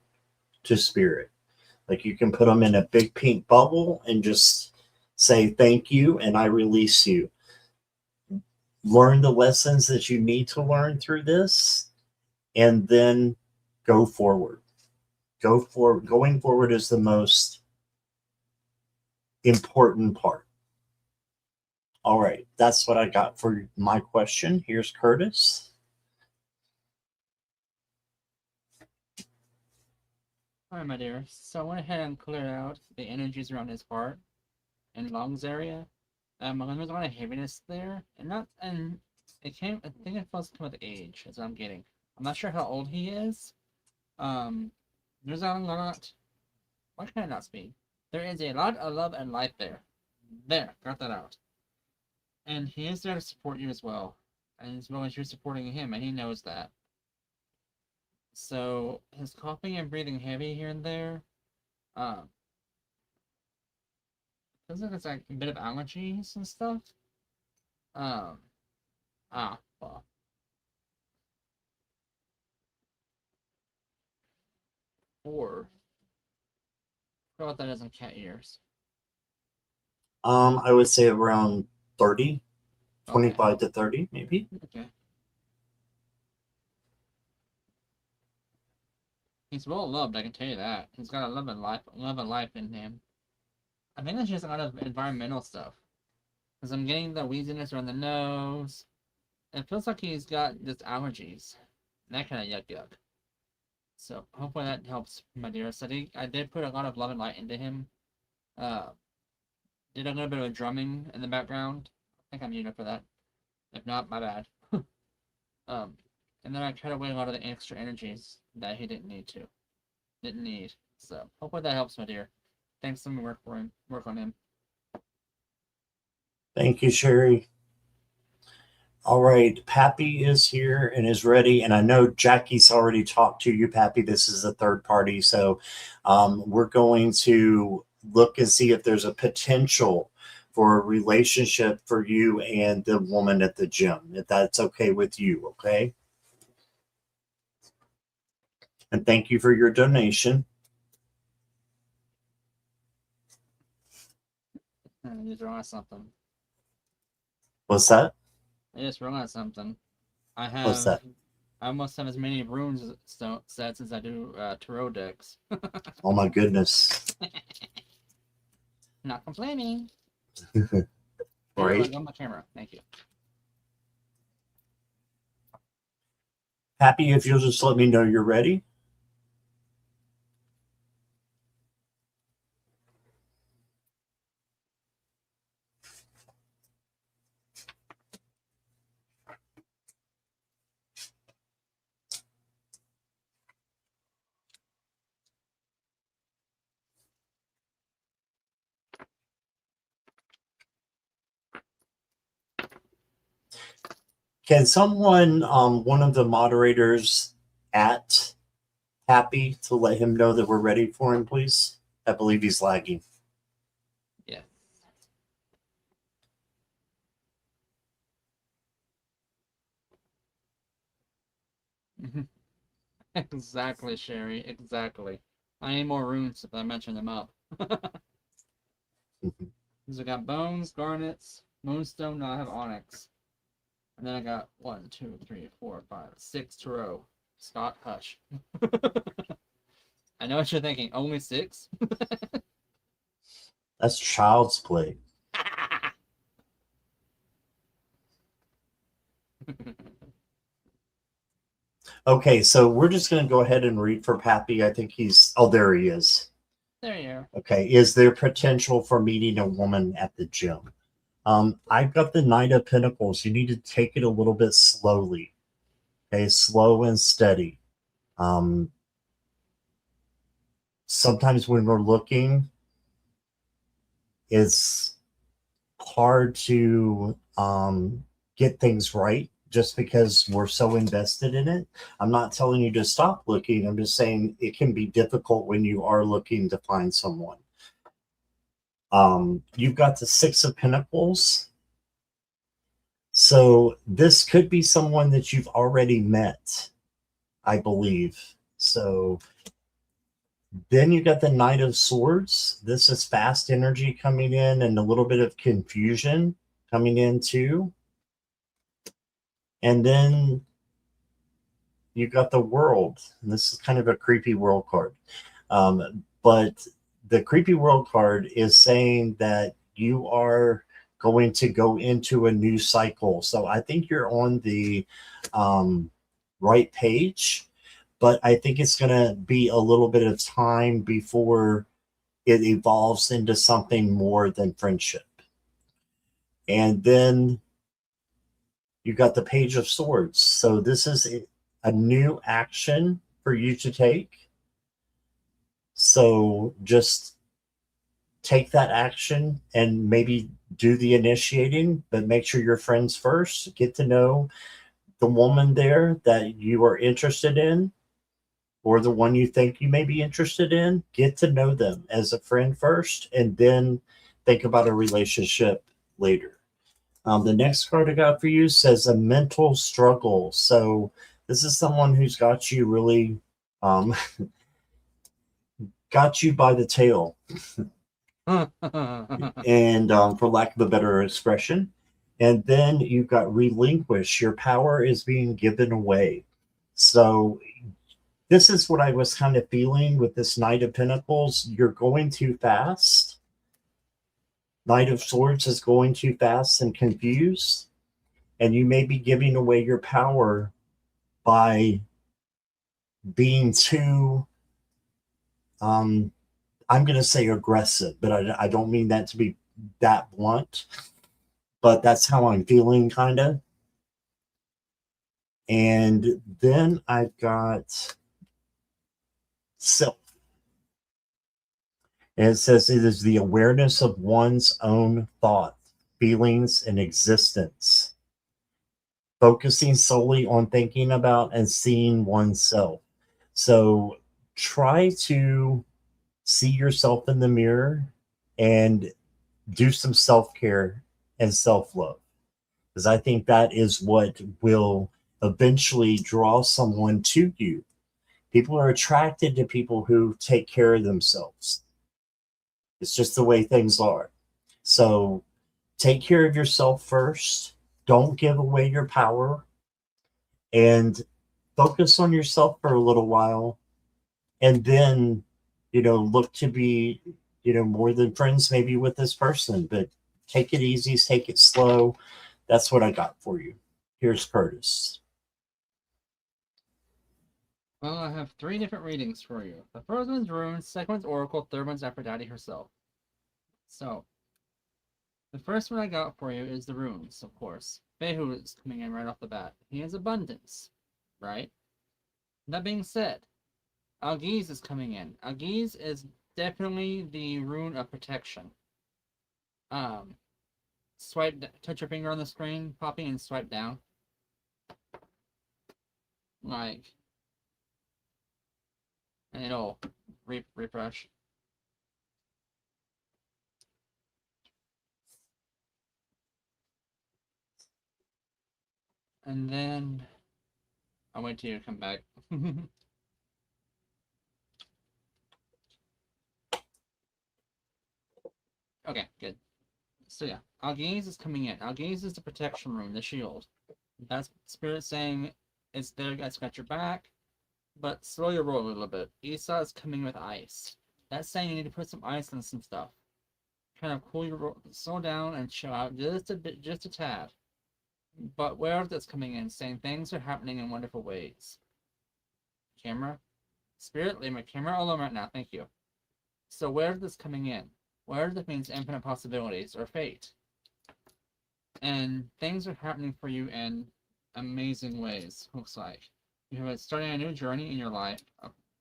to spirit. Like you can put them in a big pink bubble and just say thank you and I release you. Learn the lessons that you need to learn through this and then go forward. Going forward is the most important part. All right, that's what I got for my question. Here's Curtis. Alright, my dear. So I went ahead and cleared out the energies around his heart and lungs area. There's a lot of heaviness there, and it came. I think it feels with age. Is what I'm getting. I'm not sure how old he is. There's a lot. Why can I not speak? There is a lot of love and life there. There, got that out. And he is there to support you as well, and as well as you're supporting him, and he knows that. So his coughing and breathing heavy here and there. Um, Feels like it's like a bit of allergies and stuff. Um, well. Or, forgot what that is in cat ears. I would say around 30, Okay. 25 to 30, maybe. Okay. He's well loved, I can tell you that. He's got a love and life in him. I think that's just a lot of environmental stuff. Because I'm getting the wheeziness around the nose. It feels like he's got just allergies. That kind of yuck. So hopefully that helps, my dearest. I did put a lot of love and light into him. Did a little bit of drumming in the background. I think I'm muted for that. If not, my bad. And then I tried away a lot of the extra energies that he didn't need. So hopefully that helps, my dear. Thanks. Let me work on him. Thank you, Sherry. All right, Pappy is here and is ready. And I know Jackie's already talked to you, Pappy. This is a third party. So we're going to look and see if there's a potential for a relationship for you and the woman at the gym, if that's okay with you, okay? And thank you for your donation. I just realized something. What's that? I just realized something. What's that? I almost have as many runes sets as I do tarot decks. Oh my goodness. Not complaining. Right. On my camera. Thank you. Happy if you'll just let me know you're ready. Can someone, one of the moderators at Happy, to let him know that we're ready for him, please? I believe he's lagging. Yeah. Exactly, Sherry. Exactly. I need more runes if I mention them up. So I got bones, garnets, moonstone. Now I have onyx, and then I got 1, 2, 3, 4, 5, 6 tarot. Scott, hush. I know what you're thinking. Only 6? That's child's play. Okay, so we're just going to go ahead and read for Pappy. I think he's, oh, there he is. There you are. Okay, is there potential for meeting a woman at the gym? I've got the Knight of Pentacles. You need to take it a little bit slowly. Okay, slow and steady. Sometimes when we're looking, it's hard to get things right just because we're so invested in it. I'm not telling you to stop looking. I'm just saying it can be difficult when you are looking to find someone. You've got the Six of Pentacles. So this could be someone that you've already met, I believe. So then you got the Knight of Swords. This is fast energy coming in and a little bit of confusion coming in too. And then you got the World. And this is kind of a creepy world card. But the creepy world card is saying that you are going to go into a new cycle. So I think you're on the right page, but I think it's going to be a little bit of time before it evolves into something more than friendship. And then you got the Page of Swords. So this is a new action for you to take. So just take that action and maybe do the initiating, but make sure you're friends first. Get to know the woman there that you are interested in, or the one you think you may be interested in. Get to know them as a friend first, and then think about a relationship later. The next card I got for you says a mental struggle. So this is someone who's got you really got you by the tail. And for lack of a better expression. And then you've got relinquish. Your power is being given away. So this is what I was kind of feeling with this Knight of Pentacles. You're going too fast. Knight of Swords is going too fast and confused. And you may be giving away your power by being too, I'm going to say aggressive, but I don't mean that to be that blunt. But that's how I'm feeling, kind of. And then I've got Self. And it says it is the awareness of one's own thoughts, feelings, and existence, focusing solely on thinking about and seeing oneself. So try to see yourself in the mirror and do some self care and self love. Because I think that is what will eventually draw someone to you. People are attracted to people who take care of themselves. It's just the way things are. So take care of yourself first. Don't give away your power and focus on yourself for a little while. And then, look to be, more than friends maybe with this person, but take it easy, take it slow. That's what I got for you. Here's Curtis. Well, I have 3 different readings for you. The first one's runes, second one's oracle, third one's Aphrodite herself. So, the first one I got for you is the runes, of course. Behu is coming in right off the bat. He has abundance, right? That being said, Algiz is coming in. Algiz is definitely the rune of protection. Touch your finger on the screen, popping and swipe down. And it'll refresh. And then I'll wait till you come back. Okay, good. So yeah, Algiz is coming in. Algiz is the protection rune, the shield. That's Spirit saying it's there, guys, got your back, but slow your roll a little bit. Esau is coming with ice. That's saying you need to put some ice on some stuff. Kind of cool your roll, slow down and chill out just a bit, just a tad. But where that's coming in, saying things are happening in wonderful ways. Camera, Spirit, leave my camera alone right now. Thank you. So where is this coming in? Where this means infinite possibilities or fate. And things are happening for you in amazing ways, looks like. You have starting a new journey in your life,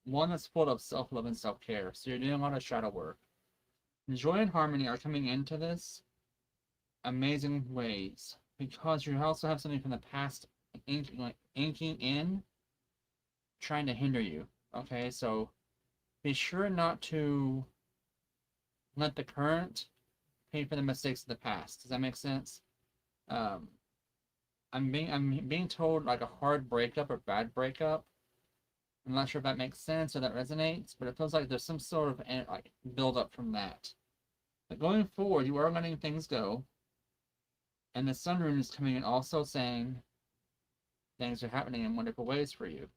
one that's full of self-love and self-care. So you're doing a lot of shadow work. Joy and harmony are coming into this amazing ways because you also have something from the past inking in, trying to hinder you. Okay, so be sure not to let the current pay for the mistakes of the past. Does that make sense? I'm being told like a hard breakup or bad breakup. I'm not sure if that makes sense or that resonates, but it feels like there's some sort of like build up from that. But going forward, you are letting things go, and the sun rune is coming in also saying things are happening in wonderful ways for you.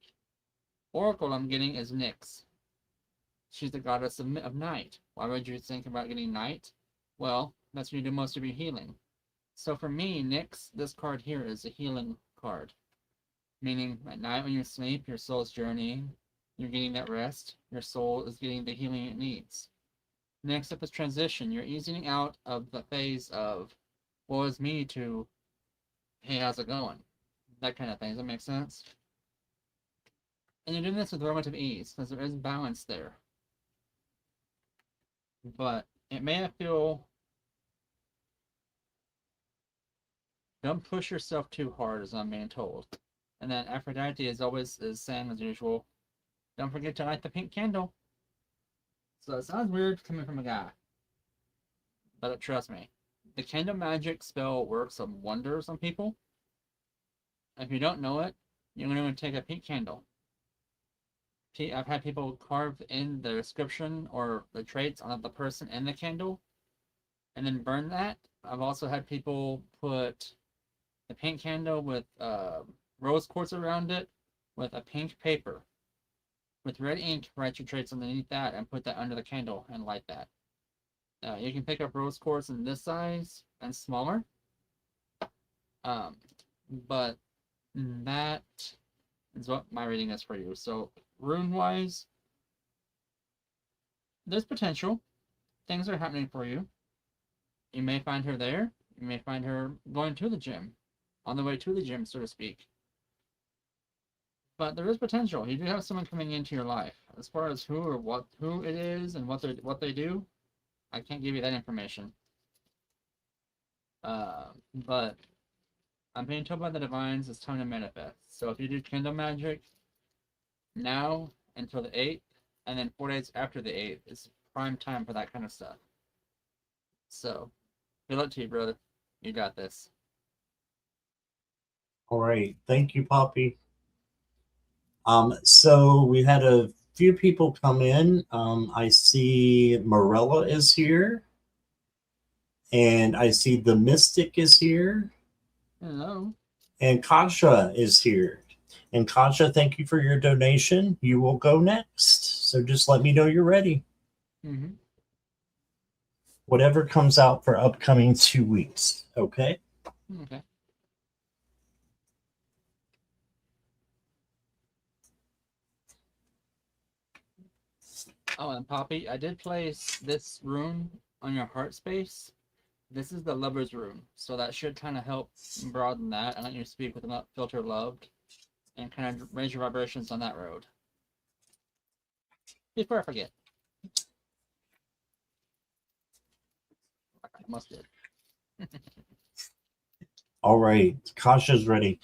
Oracle I'm getting is Nyx. She's the goddess of night. Why would you think about getting night? Well, that's when you do most of your healing. So for me, Nyx, this card here is a healing card. Meaning, at night when you sleep, your soul's journeying. You're getting that rest. Your soul is getting the healing it needs. Next up is transition. You're easing out of the phase of, woe is me, to, hey, how's it going? That kind of thing. Does that make sense? And you're doing this with relative ease, because there is balance there. But it may feel, don't push yourself too hard, as I'm being told. And then Aphrodite is saying, as usual, don't forget to light the pink candle. So it sounds weird coming from a guy. But trust me, the candle magic spell works of wonders on people. If you don't know it, you're going to take a pink candle. I've had people carve in the description or the traits on the person in the candle and then burn that. I've also had people put the pink candle with rose quartz around it with a pink paper. With red ink, write your traits underneath that and put that under the candle and light that. You can pick up rose quartz in this size and smaller. But that is what my reading is for you. So, rune-wise, there's potential. Things are happening for you. You may find her there. You may find her going to the gym. On the way to the gym, so to speak. But there is potential. You do have someone coming into your life. As far as who it is and what they do, I can't give you that information. But I'm being told by the divines it's time to manifest. So if you do candle magic now until the 8th, and then 4 days after the 8th is prime time for that kind of stuff. So, good luck to you, brother. You got this. All right. Thank you, Poppy. So we had a few people come in. I see Morella is here, and I see the Mystic is here, Hello. and Kasha is here. And Kasha, thank you for your donation. You will go next. So just let me know you're ready. Mm-hmm. Whatever comes out for upcoming 2 weeks. Okay. Okay. Oh, and Poppy, I did place this room on your heart space. This is the lover's room, so that should kind of help broaden that and let you speak with enough filter loved and kind of raise your vibrations on that road. Before I forget. I almost did. All right. Kasha's ready.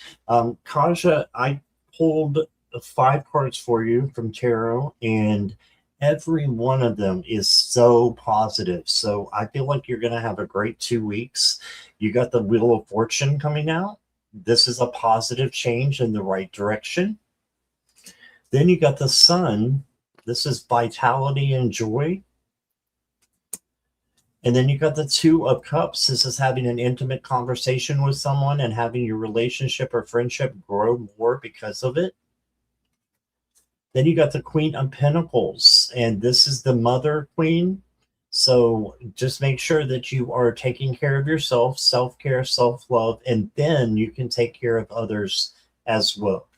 Kasha, I pulled 5 cards for you from tarot, and every one of them is so positive. So I feel like you're going to have a great 2 weeks. You got the Wheel of Fortune coming out. This is a positive change in the right direction. Then you got the Sun. This is vitality and joy. And then you got the 2 of Cups. This is having an intimate conversation with someone and having your relationship or friendship grow more because of it. Then you got the Queen of Pentacles, and this is the Mother Queen. So just make sure that you are taking care of yourself, self-care, self-love, and then you can take care of others as well.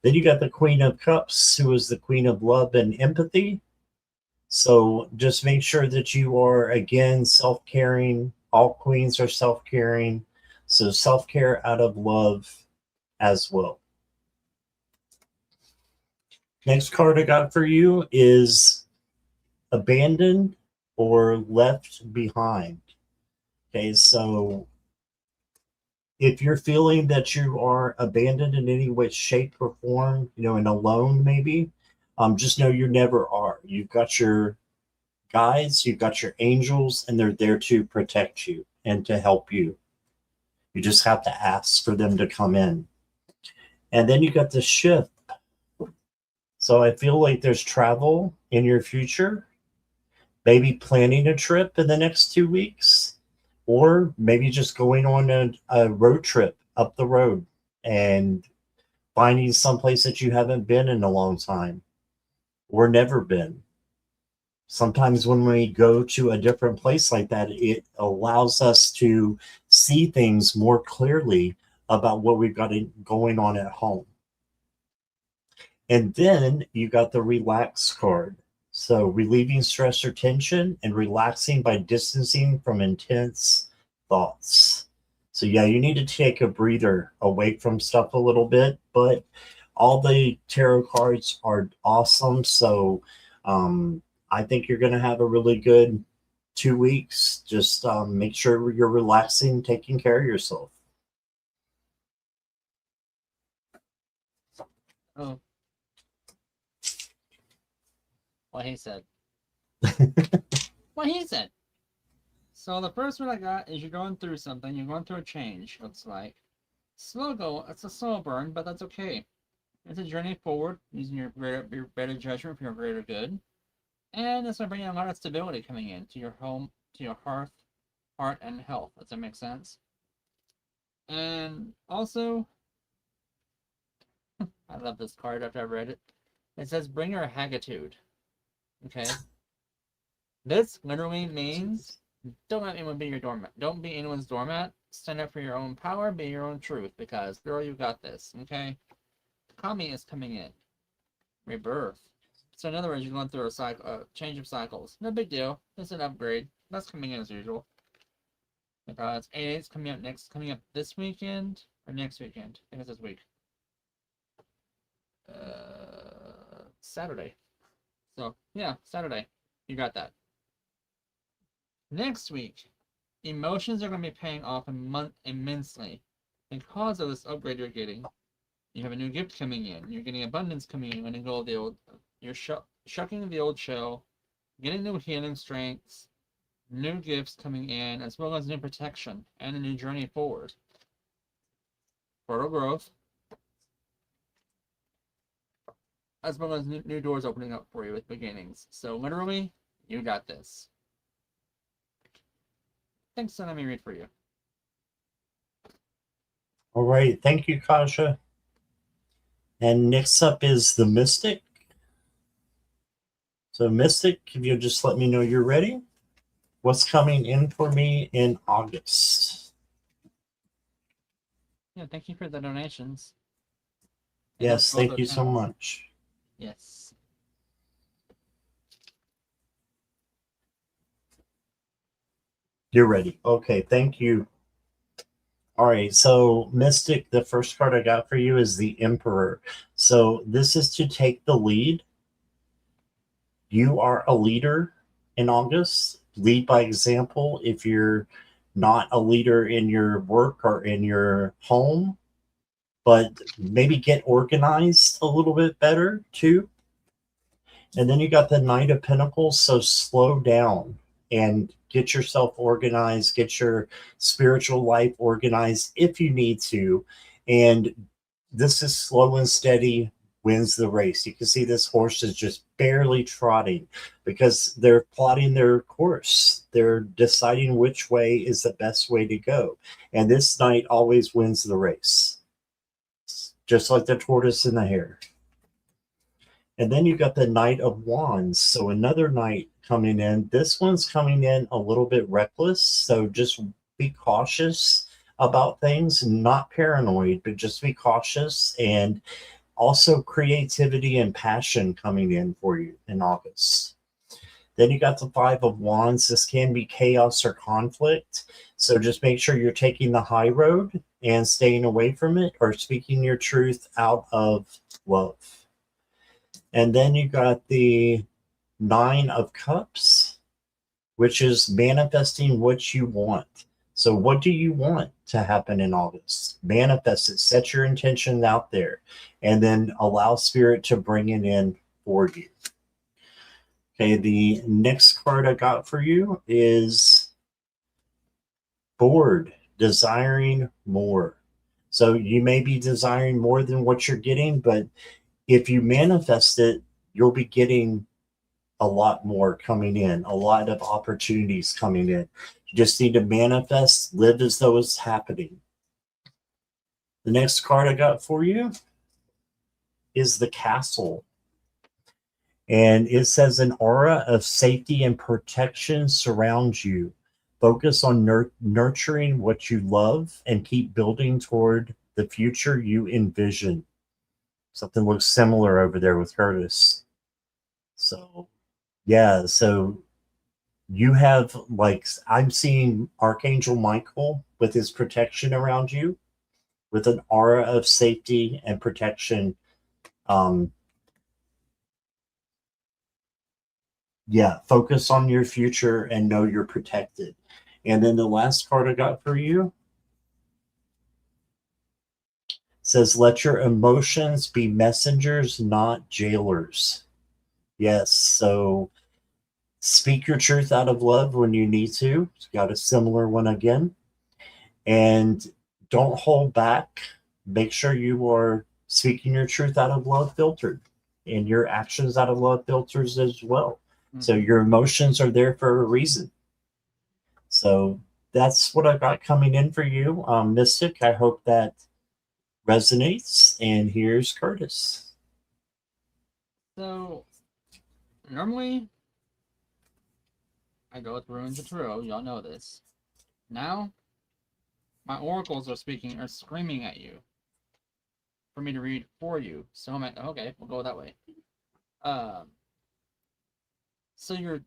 Then you got the Queen of Cups, who is the Queen of Love and Empathy. So just make sure that you are, again, self-caring. All queens are self-caring. So self-care out of love as well. Next card I got for you is abandoned or left behind. Okay, so if you're feeling that you are abandoned in any way, shape, or form, and alone maybe, just know you never are. You've got your guides, you've got your angels, and they're there to protect you and to help you. You just have to ask for them to come in. And then you got the shift. So I feel like there's travel in your future, maybe planning a trip in the next 2 weeks, or maybe just going on a road trip up the road and finding someplace that you haven't been in a long time or never been. Sometimes when we go to a different place like that, it allows us to see things more clearly about what we've got going on at home. And then you got the relax card. So relieving stress or tension and relaxing by distancing from intense thoughts. So yeah, you need to take a breather away from stuff a little bit, but all the tarot cards are awesome. So I think you're going to have a really good 2 weeks. Just make sure you're relaxing, taking care of yourself. Oh. What he said. What he said. So the first one I got is you're going through something. You're going through a change, looks like. Slow go. It's a slow burn, but that's okay. It's a journey forward using your better judgment for your greater good. And it's going to bring you a lot of stability coming in to your home, to your heart, and health. Does that make sense? And also, I love this card after I read it. It says, bring your haggitude. Okay? This literally means don't let anyone be your doormat. Don't be anyone's doormat. Stand up for your own power, be your own truth, because, girl, you got this, okay? Kami is coming in. Rebirth. So in other words, you're going through a change of cycles. No big deal. It's an upgrade. That's coming in as usual. Because 8/8's coming up this weekend, or next weekend. I think it's this week. Saturday. So yeah, Saturday. You got that. Next week, emotions are going to be paying off immensely because of this upgrade you're getting. You have a new gift coming in. You're getting abundance coming in. Letting go of the old. You're shucking the old shell, getting new healing strengths, new gifts coming in, as well as new protection and a new journey forward. Fertile growth, as well as new doors opening up for you with beginnings. So literally, you got this. Thanks for letting me read for you. All right. Thank you, Kasha. And next up is the Mystic. So, Mystic, if you'll just let me know you're ready. What's coming in for me in August? Yeah, thank you for the donations. Yes, thank you so much. Yes. You're ready. Okay, thank you. All right, so Mystic, the first card I got for you is the Emperor. So this is to take the lead. You are a leader in August. Lead by example. If you're not a leader in your work or in your home, but maybe get organized a little bit better too. And then you got the Knight of Pentacles. So slow down and get yourself organized, get your spiritual life organized if you need to. And this is slow and steady wins the race. You can see this horse is just barely trotting because they're plotting their course. They're deciding which way is the best way to go. And this knight always wins the race, just like the tortoise and the hare. And then you got the Knight of Wands. So another knight coming in. This one's coming in a little bit reckless. So just be cautious about things, not paranoid, but just be cautious. And also creativity and passion coming in for you in August. Then you got the Five of Wands. This can be chaos or conflict. So just make sure you're taking the high road and staying away from it or speaking your truth out of love. And then you got the Nine of Cups, which is manifesting what you want. So what do you want to happen in August? Manifest it, set your intention out there, and then allow spirit to bring it in for you. Okay, the next card I got for you is Bored, desiring more. So you may be desiring more than what you're getting, but if you manifest it, you'll be getting a lot more coming in, a lot of opportunities coming in. You just need to manifest, live as though it's happening. The next card I got for you is the Castle. And it says an aura of safety and protection surrounds you. Focus on nurturing what you love and keep building toward the future you envision. Something looks similar over there with Curtis. So, yeah, so you have, like, I'm seeing Archangel Michael with his protection around you, with an aura of safety and protection. Yeah, focus on your future and know you're protected. And then the last card I got for you says, let your emotions be messengers, not jailers. Yes, so speak your truth out of love when you need to. It's got a similar one again. And don't hold back. Make sure you are speaking your truth out of love filtered and your actions out of love filters as well. Mm-hmm. So your emotions are there for a reason. So that's what I got coming in for you, Mystic. I hope that resonates. And here's Curtis. So normally I go with Runes of Tarot. Y'all know this. Now my oracles are screaming at you for me to read for you. So I'm like, okay, we'll go that way. So your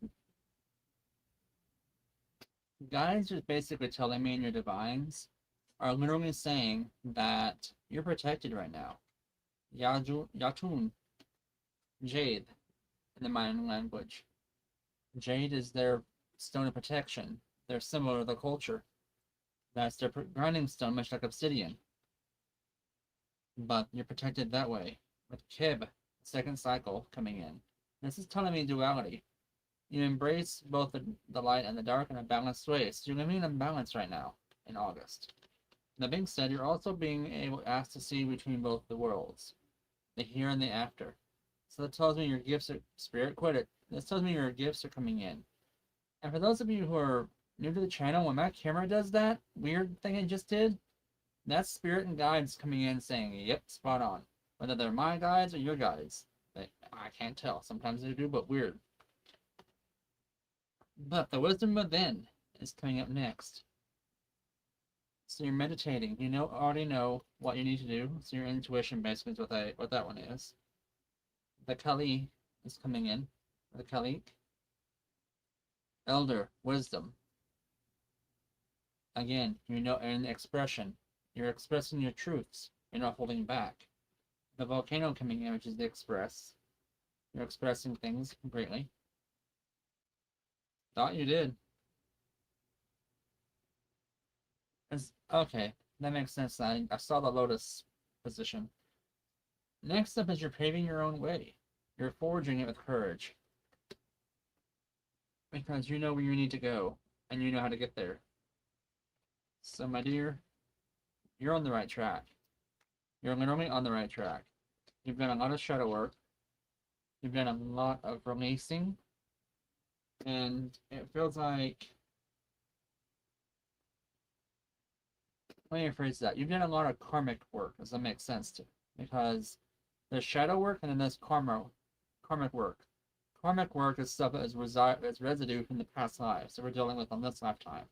guides are basically telling me, and your divines are literally saying that you're protected right now. Yatun, jade, in the Mayan language. Jade is their stone of protection, their symbol of the culture. That's their grinding stone, much like obsidian. But you're protected that way. With Kib, second cycle, coming in. This is telling me duality. You embrace both the light and the dark in a balanced way. So you're living in balance right now in August. That being said, you're also being asked to see between both the worlds, the here and the after. So that tells me your gifts are spirit. Quit it. This tells me your gifts are coming in. And for those of you who are new to the channel, when my camera does that weird thing it just did, that's spirit and guides coming in saying, "Yep, spot on." Whether they're my guides or your guides, I can't tell. Sometimes they do, but weird. But the wisdom within is coming up next. So you're meditating. You already know what you need to do. So your intuition basically is what that one is. The Kali is coming in. The Kalik. Elder, wisdom. Again, in expression. You're expressing your truths. You're not holding back. The volcano coming in, which is the express. You're expressing things greatly. Thought you did. Okay, that makes sense. I saw the lotus position. Next up is you're paving your own way. You're forging it with courage. Because you know where you need to go, and you know how to get there. So, my dear, you're on the right track. You're literally on the right track. You've done a lot of shadow work. You've done a lot of releasing. And it feels like... Let me rephrase that. You've done a lot of karmic work, does that make sense to? Because there's shadow work and then there's karmic work. Karmic work is stuff that is residue from the past lives that we're dealing with on this lifetime.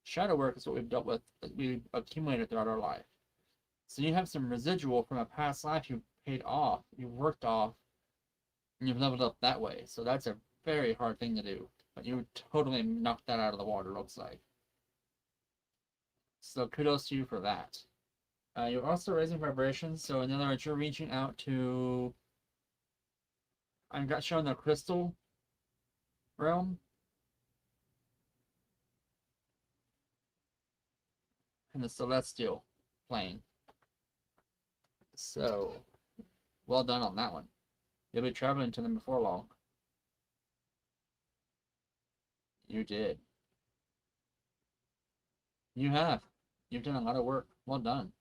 Shadow work is what we've dealt with, that we've accumulated throughout our life. So you have some residual from a past life you paid off, you worked off, and you've leveled up that way. So that's a very hard thing to do. But you totally knocked that out of the water, looks like. So kudos to you for that. You're also raising vibrations, so in other words, you're reaching out to... I've got shown the crystal realm. And the celestial plane. So, well done on that one. You'll be traveling to them before long. You did. You have. You've done a lot of work. Well done.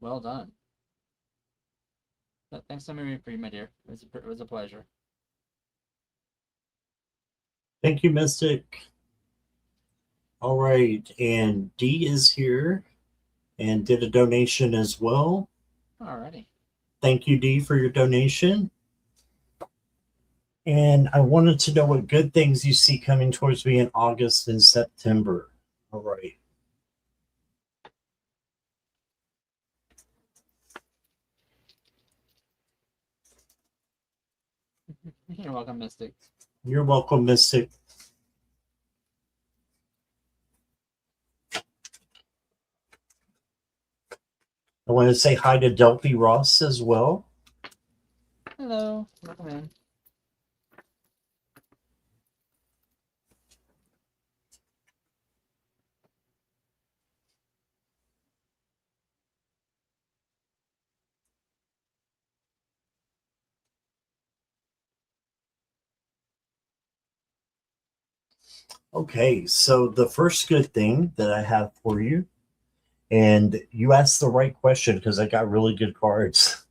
Well done. But thanks so much for you, my dear. It was a pleasure. Thank you, Mystic. All right, and Dee is here and did a donation as well. Alrighty. Thank you, Dee, for your donation. And I wanted to know what good things you see coming towards me in August and September. All right. You're welcome, Mystic. You're welcome, Mystic. I want to say hi to Delphi Ross as well. Hello. Welcome in. Okay, so the first good thing that I have for you, and you asked the right question because I got really good cards.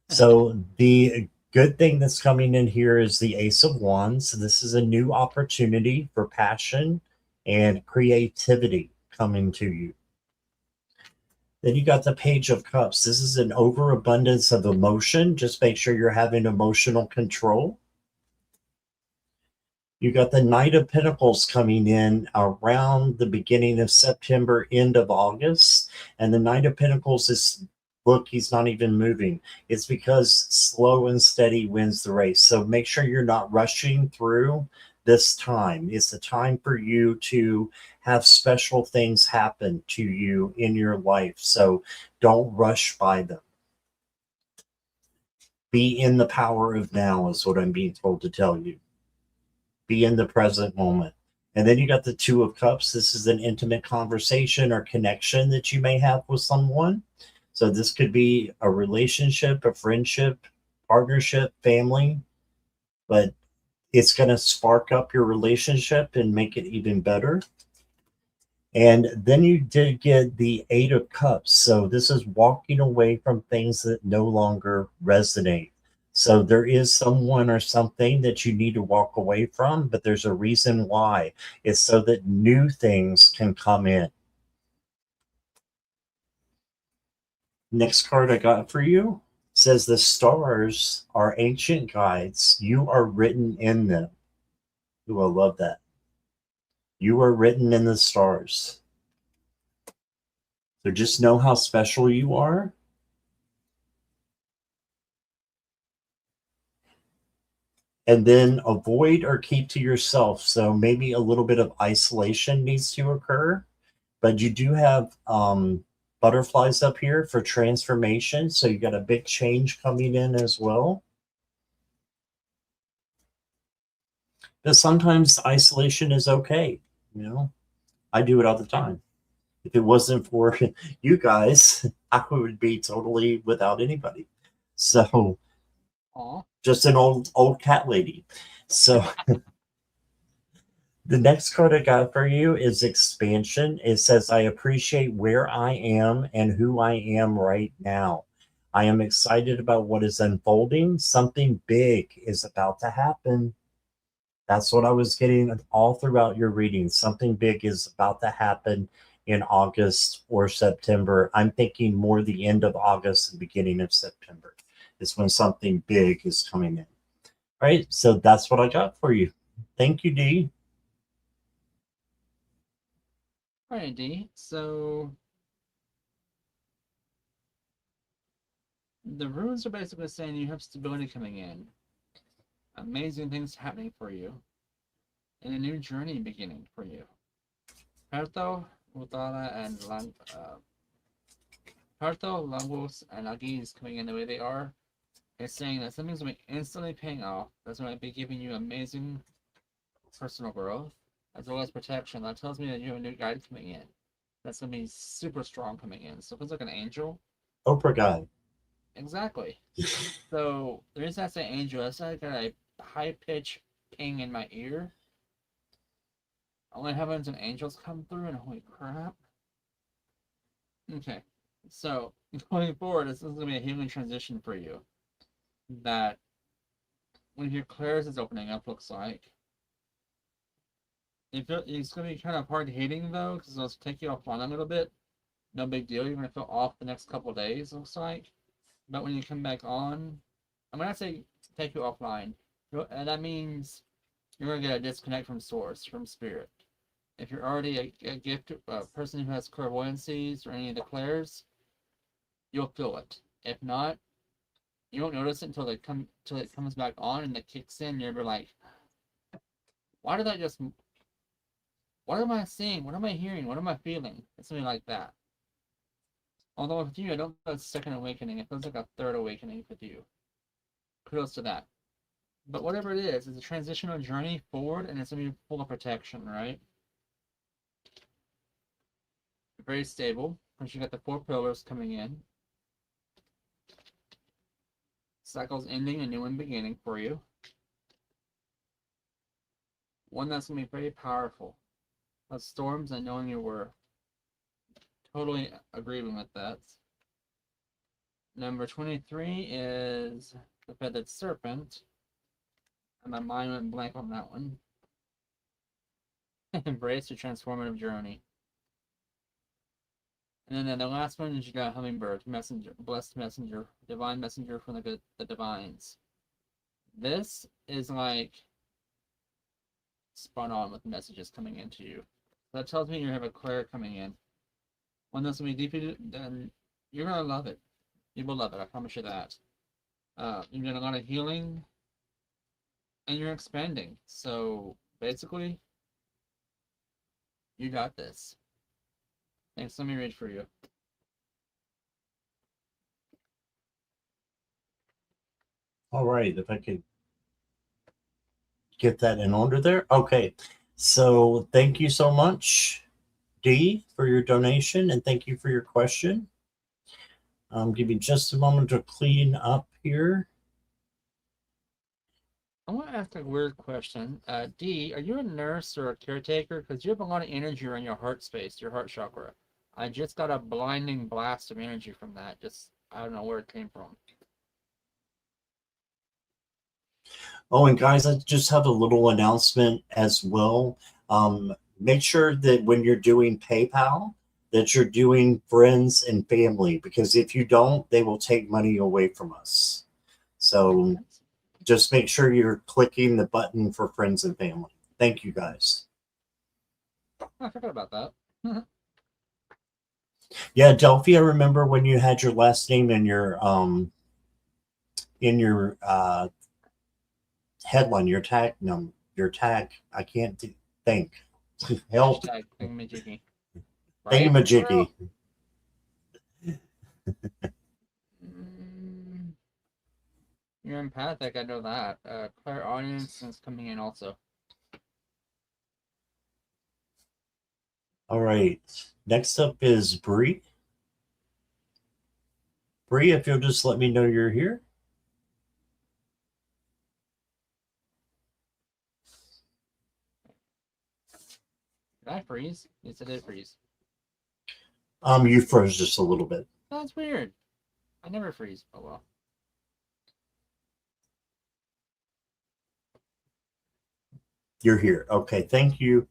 So the good thing that's coming in here is the Ace of Wands. This is a new opportunity for passion and creativity coming to you. Then you got the Page of Cups. This is an overabundance of emotion. Just make sure you're having emotional control. You got the Knight of Pentacles coming in around the beginning of September, end of August. And the Knight of Pentacles is, look, he's not even moving. It's because slow and steady wins the race. So make sure you're not rushing through this time. It's a time for you to have special things happen to you in your life. So don't rush by them. Be in the power of now, is what I'm being told to tell you. Be in the present moment. And then you got the Two of Cups. This is an intimate conversation or connection that you may have with someone. So this could be a relationship, a friendship, partnership, family, but it's going to spark up your relationship and make it even better. And then you did get the Eight of Cups. So this is walking away from things that no longer resonate. So there is someone or something that you need to walk away from, but there's a reason why. It's so that new things can come in. Next card I got for you says the stars are ancient guides. You are written in them. Ooh, I love that. You are written in the stars. So just know how special you are. And then avoid or keep to yourself. So maybe a little bit of isolation needs to occur, but you do have butterflies up here for transformation. So you got a big change coming in as well. But sometimes isolation is okay. You know, I do it all the time. If it wasn't for you guys, I would be totally without anybody. So Aw. just an old cat lady. So the next card I got for you is expansion. It says, I appreciate where I am and who I am right now. I am excited about what is unfolding. Something big is about to happen. That's what I was getting all throughout your reading. Something big is about to happen in August or September. I'm thinking more the end of August and beginning of September is when something big is coming in. All right. So that's what I got for you. Thank you, Dee. Alright, D. So the runes are basically saying you have stability coming in, amazing things happening for you, and a new journey beginning for you. Perto, Utara, and Perto, Lagos, and Agis coming in the way they are, it's saying that something's going to be instantly paying off. That's going to be giving you amazing personal growth, as well as protection. That tells me that you have a new guide coming in. That's going to be super strong coming in. So it feels like an angel. Oprah guy. Exactly. So the reason I say angel, that's like a high pitch ping in my ear. Only heavens and angels come through, and holy crap. Okay, so going forward, this is going to be a healing transition for you. That when your clairs is opening up, looks like it's going to be kind of hard hitting though, because it'll take you offline a little bit. No big deal. You're going to feel off the next couple days, looks like. But when you come back on, I'm going to say take you offline, and that means you're going to get a disconnect from source, from spirit. If you're already a gift person who has clairvoyancies or any of the clairs, you'll feel it. If not, you won't notice it until it comes back on and it kicks in. You're like, why did I just? What am I seeing? What am I hearing? What am I feeling? It's something like that. Although with you, I don't feel a second awakening. It feels like a third awakening with you. Kudos to that. But whatever it is, it's a transitional journey forward, and it's gonna be full of protection, right? Very stable. Once you got the 4 pillars coming in, cycles ending, a new one beginning for you. One that's gonna be very powerful. Of storms and knowing your worth. Totally agreeing with that. Number 23 is the feathered serpent. And my mind went blank on that one. Embrace your transformative journey. And then the last one is you got hummingbird, messenger, blessed messenger, divine messenger from the divines. This is like spun on with messages coming into you. That tells me you have a clair coming in. One that's gonna be deeply, then you're gonna love it. You will love it. I promise you that. You're doing a lot of healing, and you're expanding. So basically, you got this. Thanks. Let me read for you. All right, if I could get that in order there. Okay, so thank you so much, Dee, for your donation, and thank you for your question. Give me just a moment to clean up here. I want to ask a weird question. D, are you a nurse or a caretaker? Because you have a lot of energy around your heart space, your heart chakra. I just got a blinding blast of energy from that. Just, I don't know where it came from. Oh, and guys, I just have a little announcement as well. Make sure that when you're doing PayPal, that you're doing friends and family, because if you don't, they will take money away from us. So just make sure you're clicking the button for friends and family. Thank you, guys. I forgot about that. Yeah, Delphi, I remember when you had your last name in your headline, your tag num your tag. I can't think. Help. Hashtag thingamajiggy. Right? Thingamajiggy. You're empathic, I know that. Clairaudience is coming in also. All right. Next up is Bree. Bree, if you'll just let me know you're here. Did I freeze? Yes, I did freeze. You froze just a little bit. That's weird. I never freeze. Oh well. You're here. Okay, thank you.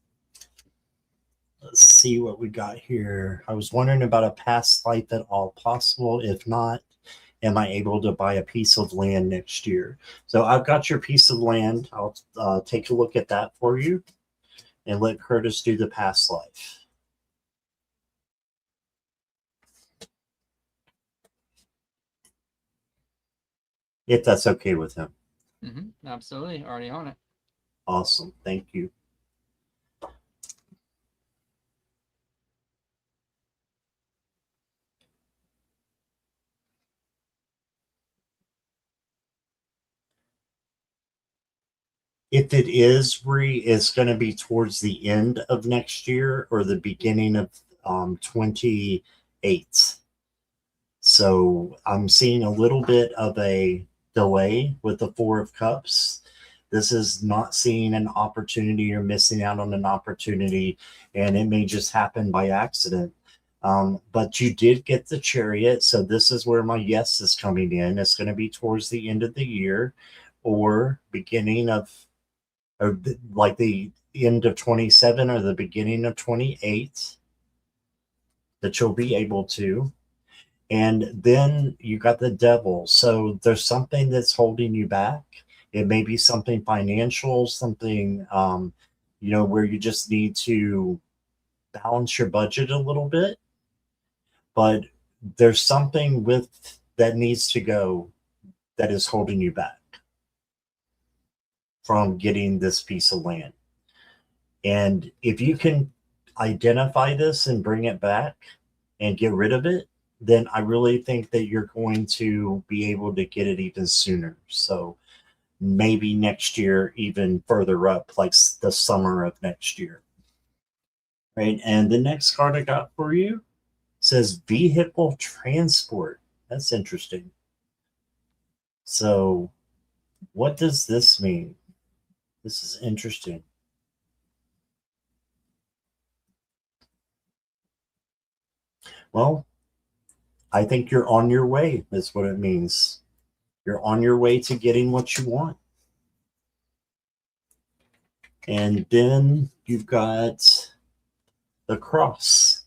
Let's see what we got here. I was wondering about a past life at all possible. If not, am I able to buy a piece of land next year? So I've got your piece of land. I'll take a look at that for you and let Curtis do the past life. If that's okay with him. Absolutely. Already on it. Awesome. Thank you. If it is, Bree, it's going to be towards the end of next year or the beginning of 28. So I'm seeing a little bit of a delay with the Four of Cups. This is not seeing an opportunity or missing out on an opportunity, and it may just happen by accident. But you did get the Chariot, so this is where my yes is coming in. It's going to be towards the end of the year or beginning of, or like the end of 27 or the beginning of 28 that you'll be able to. And then you got the Devil. So there's something that's holding you back. It may be something financial, something, where you just need to balance your budget a little bit. But there's something with that needs to go that is holding you back from getting this piece of land. And if you can identify this and bring it back and get rid of it, then I really think that you're going to be able to get it even sooner. So maybe next year, even further up, like the summer of next year. Right. And the next card I got for you says vehicle transport. That's interesting. So what does this mean? This is interesting. Well, I think you're on your way, is what it means. You're on your way to getting what you want. And then you've got the cross.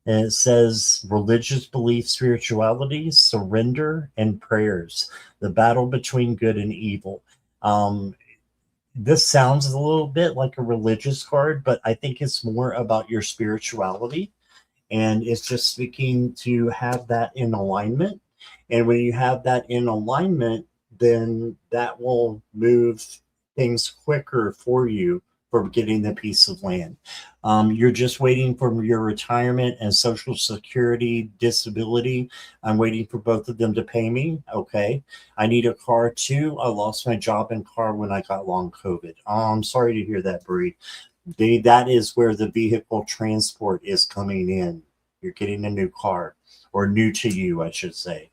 And it says religious belief, spirituality, surrender, and prayers. The battle between good and evil. This sounds a little bit like a religious card, but I think it's more about your spirituality. And it's just speaking to have that in alignment. And when you have that in alignment, then that will move things quicker for you for getting the piece of land. You're just waiting for your retirement and Social Security disability. I'm waiting for both of them to pay me. Okay. I need a car too. I lost my job and car when I got long COVID. I'm sorry to hear that, Bree. That is where the vehicle transport is coming in. You're getting a new car, or new to you, I should say.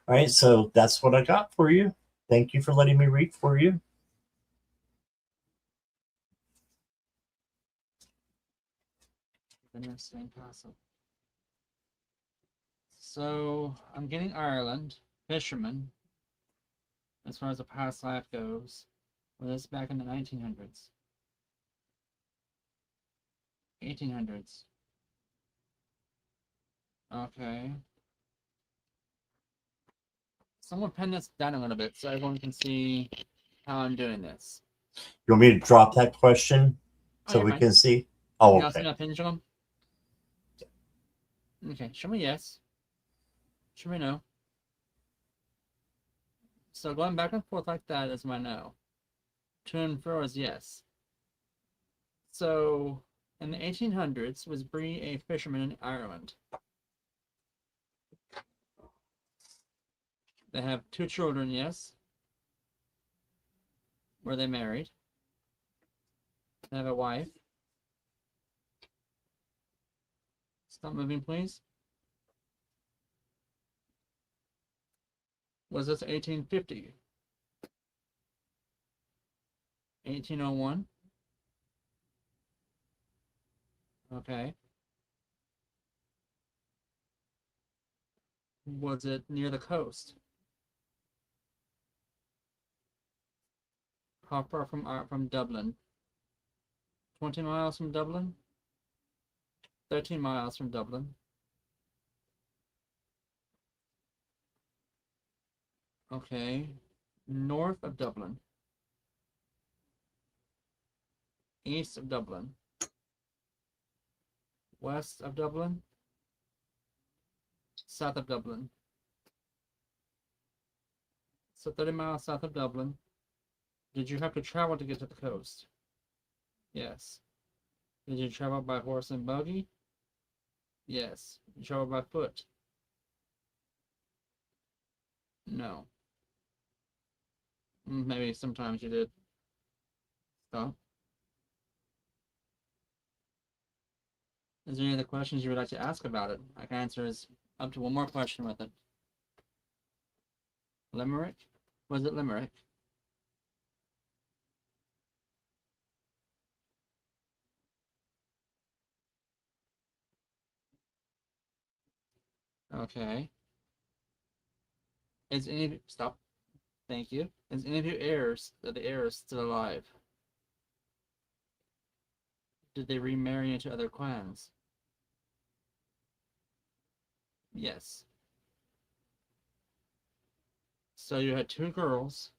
All right, so that's what I got for you. Thank you for letting me read for you. Interesting possible. So I'm getting Ireland, fisherman, as far as the past life goes. Well, that's back in the 1900s. 1800s. Okay. Someone pen this down a little bit so everyone can see how I'm doing this. You want me to drop that question so we fine. can see? Oh, Y'all see okay. my pendulum? Okay, show me yes. Show me no. So going back and forth like that is my no. To and fro is yes. So in the 1800s, was Bree a fisherman in Ireland? They have 2 children, yes. Were they married? They have a wife. Stop moving, please. Was this 1850? 1801? Okay. Was it near the coast? How far from Dublin? 20 miles from Dublin? 13 miles from Dublin. Okay. North of Dublin. East of Dublin. West of Dublin. South of Dublin. So 30 miles south of Dublin. Did you have to travel to get to the coast? Yes. Did you travel by horse and buggy? Yes. Did you travel by foot? No. Maybe sometimes you did. Stop. Is there any other questions you would like to ask about it? I can answer is up to one more question with it. Limerick? Was it Limerick? Okay. Is any of you stop? Thank you. Is any of you heirs the heirs still alive? Did they remarry into other clans? Yes. So you had 2 girls.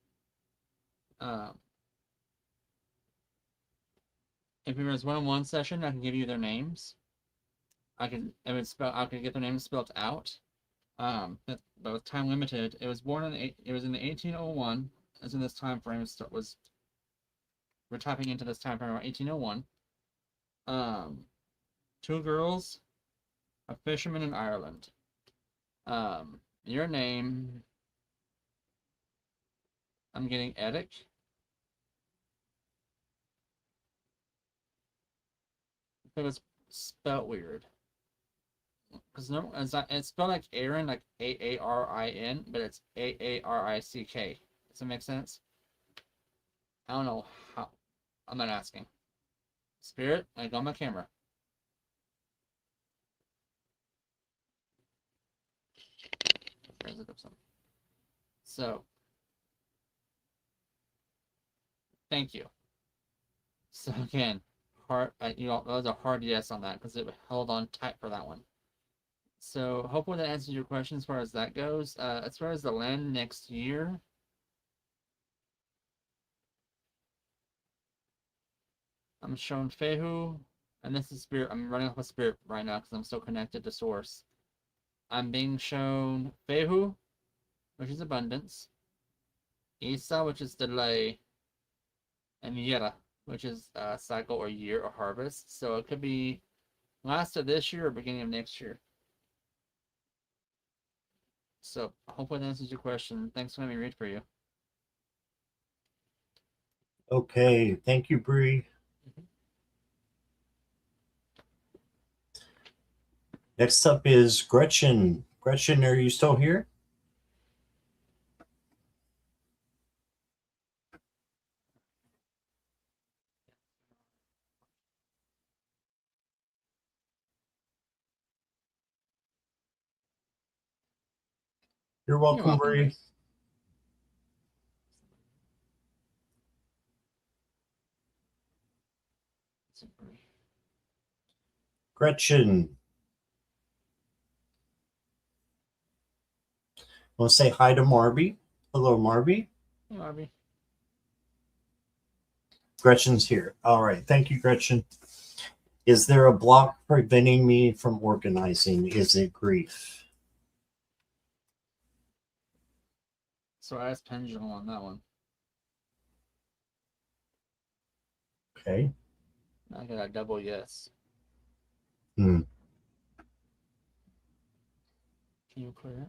If it was one-on-one session, I can give you their names. I can get their names spelled out. But with time limited, it was born it was in the 1801. As in this time frame we're tapping into this time frame around 1801. 2 girls, a fisherman in Ireland. Your name, I'm getting Edic. It was spelled weird. Because no, it's spelled like Aaron, like Aarin, but it's Aarick. Does that make sense? I don't know how. I'm not asking. Spirit, I got my camera. So, thank you. So again, hard. That was a hard yes on that because it held on tight for that one. So hopefully that answers your question as far as that goes. As far as the land next year, I'm showing Fehu, and this is Spirit. I'm running off of Spirit right now because I'm still connected to Source. I'm being shown Fehu, which is abundance, Isa, which is delay, and Yera, which is cycle or year or harvest. So it could be last of this year or beginning of next year. So hopefully that answers your question. Thanks for letting me read for you. Okay, thank you, Bree. Next up is Gretchen. Gretchen, are you still here? You're welcome, Bree. Gretchen. Want to say hi to Marby? Hello, Marby. Hey, Marby. Gretchen's here. All right. Thank you, Gretchen. Is there a block preventing me from organizing? Is it grief? So I asked Pendulum on that one. Okay. I got a double yes. Hmm. Can you clear it?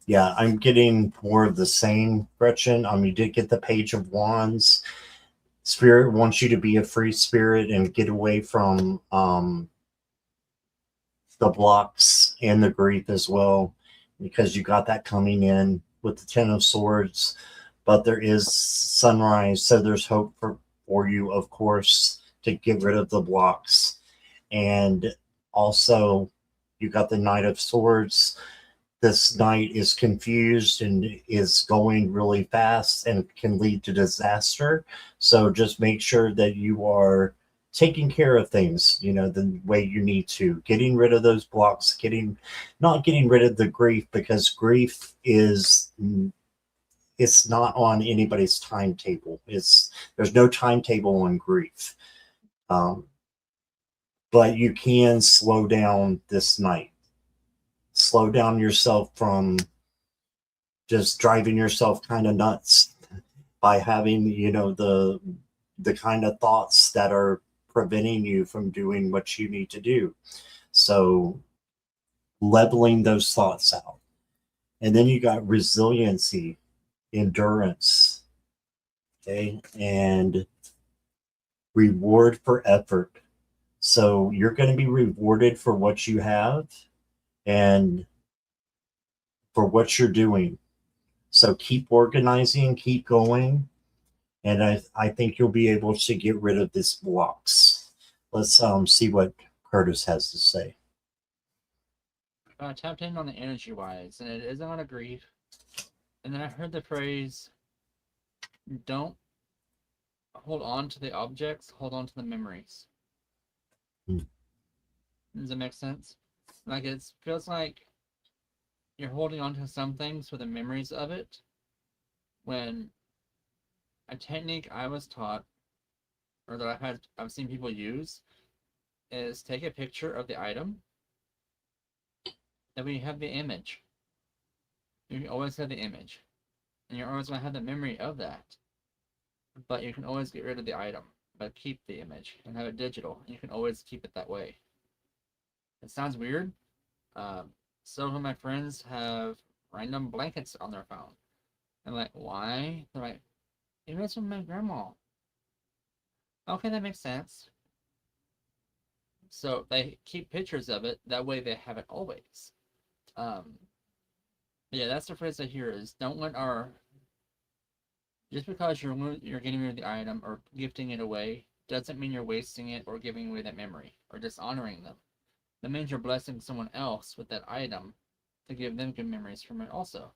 Yeah, I'm getting more of the same, Gretchen. You did get the Page of Wands. Spirit wants you to be a free spirit and get away from the blocks and the grief as well, because you got that coming in with the Ten of Swords. But there is sunrise, so there's hope for you, of course, to get rid of the blocks. And also, you got the Knight of Swords. This knight is confused and is going really fast and can lead to disaster. So just make sure that you are taking care of things, the way you need to. Getting rid of those blocks, not getting rid of the grief, because grief it's not on anybody's timetable. There's no timetable on grief. But you can slow down this night. Slow down yourself from just driving yourself kind of nuts by having, the kind of thoughts that are preventing you from doing what you need to do. So leveling those thoughts out. And then you got resiliency, endurance, okay, and reward for effort. So you're going to be rewarded for what you have and for what you're doing. So keep organizing, keep going, and I think you'll be able to get rid of these blocks. Let's see what Curtis has to say. Tapped in on the energy wise, and it isn't on a grief. And then I heard the phrase, don't hold on to the objects, hold on to the memories. Does that make sense? Like, it feels like you're holding on to some things for the memories of it, when a technique I was taught, or that I've seen people use, is take a picture of the item. That way you have the image. You always have the image. And you're always going to have the memory of that. But you can always get rid of the item, but keep the image and have it digital. And you can always keep it that way. It sounds weird. Some of my friends have random blankets on their phone. I'm like, why? They're like, it was from my grandma. Okay, that makes sense. So they keep pictures of it. That way they have it always. Yeah, that's the phrase I hear is, don't let just because you're getting rid of the item or gifting it away doesn't mean you're wasting it or giving away that memory or dishonoring them. That means you're blessing someone else with that item to give them good memories from it also.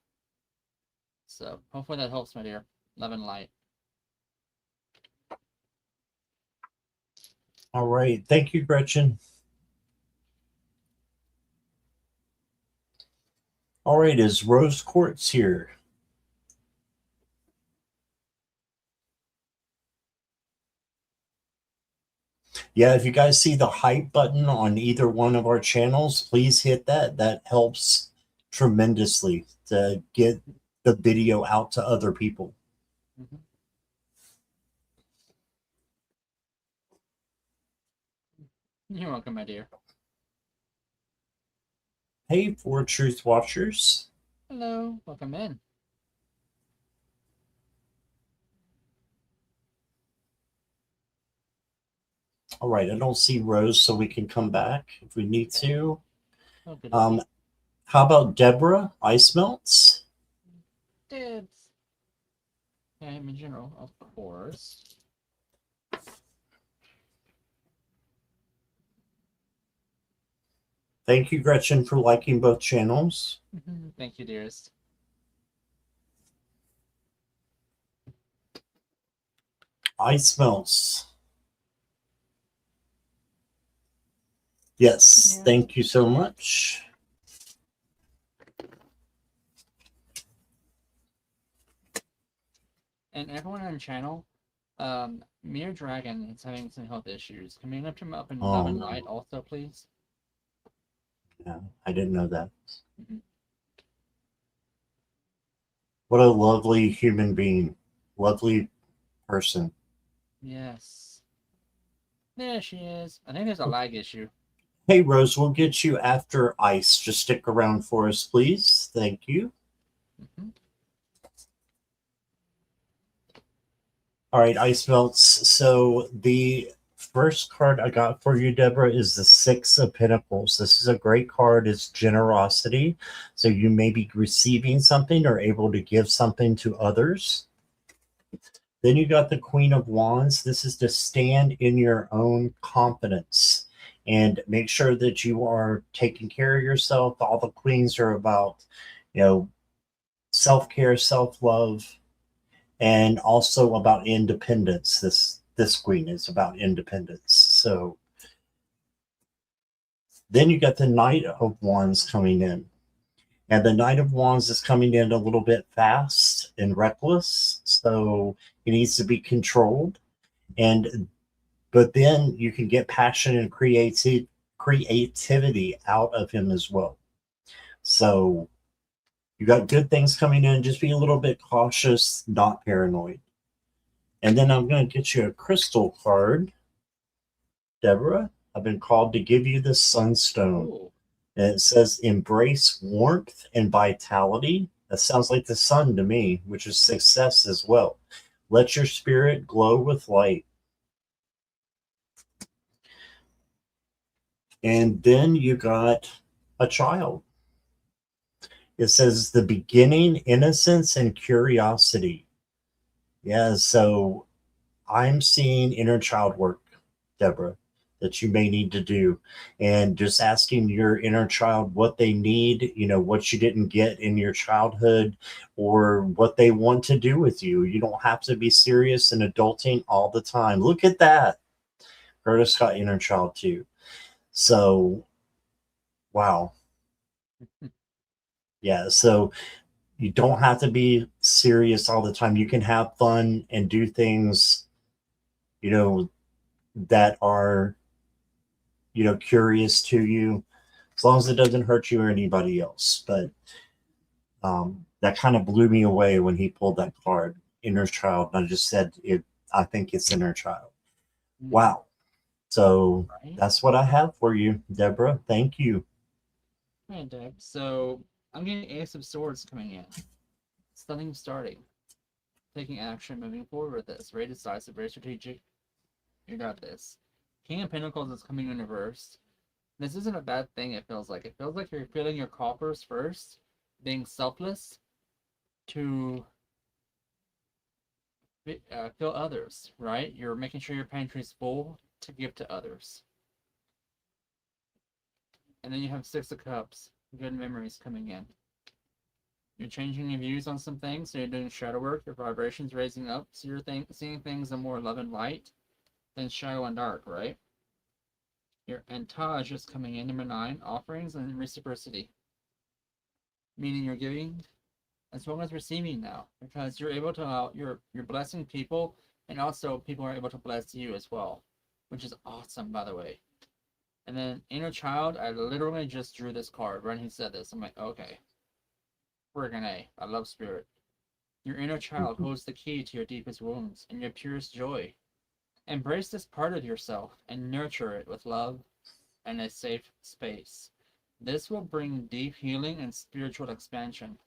So hopefully that helps, my dear. Love and light. All right. Thank you, Gretchen. All right. Is Rose Quartz here? Yeah, if you guys see the hype button on either one of our channels, please hit that. That helps tremendously to get the video out to other people. Mm-hmm. You're welcome, my dear. Hey, for Truth Watchers. Hello, welcome in. All right, I don't see Rose, so we can come back if we need to. Oh, good to see How about Deborah? Ice melts. Dibs. Yeah, in general, of course. Thank you, Gretchen, for liking both channels. Thank you, dearest. Ice melts. Yes, Yeah. thank you so much. And everyone on the channel, Mere Dragon is having some health issues. Can we lift him up in love and no. light also, please? Yeah, I didn't know that. Mhm. What a lovely human being. Lovely person. Yes. There she is. I think there's a lag issue. Hey, Rose, we'll get you after ice. Just stick around for us, please. Thank you. Mhm. All right, ice melts. So the first card I got for you, Deborah, is the Six of Pentacles. This is a great card. It's generosity. So you may be receiving something or able to give something to others. Then you got the Queen of Wands. This is to stand in your own confidence and make sure that you are taking care of yourself. All the queens are about, self-care, self-love, and also about independence. This queen is about independence. So then you got the Knight of Wands coming in. And the Knight of Wands is coming in a little bit fast and reckless. So it needs to be controlled. But then you can get passion and creativity out of him as well. So you got good things coming in. Just be a little bit cautious, not paranoid. And then I'm going to get you a crystal card, Deborah. I've been called to give you the Sunstone. Ooh. And it says embrace warmth and vitality. That sounds like the sun to me, which is success as well. Let your spirit glow with light. And then you got a child. It says the beginning, innocence, and curiosity. Yeah, so I'm seeing inner child work, Deborah, that you may need to do. And just asking your inner child what they need, what you didn't get in your childhood or what they want to do with you. You don't have to be serious and adulting all the time. Look at that. Curtis got inner child too. So, wow. Yeah, so you don't have to be serious all the time. You can have fun and do things, that are, curious to you, as long as it doesn't hurt you or anybody else. But that kind of blew me away when he pulled that card, inner child. And I just said it. I think it's inner child. Wow. So Right? that's what I have for you, Deborah. Thank you. Hey, Deb. So I'm getting Ace of Swords coming in. Something starting. Taking action, moving forward with this. Very decisive, very strategic. You got this. King of Pentacles is coming in reverse. This isn't a bad thing, it feels like. It feels like you're filling your coffers first, being selfless to fill others, right? You're making sure your pantry's full to give to others. And then you have Six of Cups, good memories coming in. You're changing your views on some things, so you're doing shadow work, your vibration's raising up, so you're seeing things in more love and light than shadow and dark, right? Your Taj is coming in, number 9, offerings and reciprocity. Meaning you're giving as well as receiving now, because you're able to you're blessing people, and also people are able to bless you as well, which is awesome, by the way. And then inner child, I literally just drew this card when he said this. I'm like, okay, friggin' A, I love spirit. Your inner child holds the key to your deepest wounds and your purest joy. Embrace this part of yourself and nurture it with love, and a safe space. This will bring deep healing and spiritual expansion.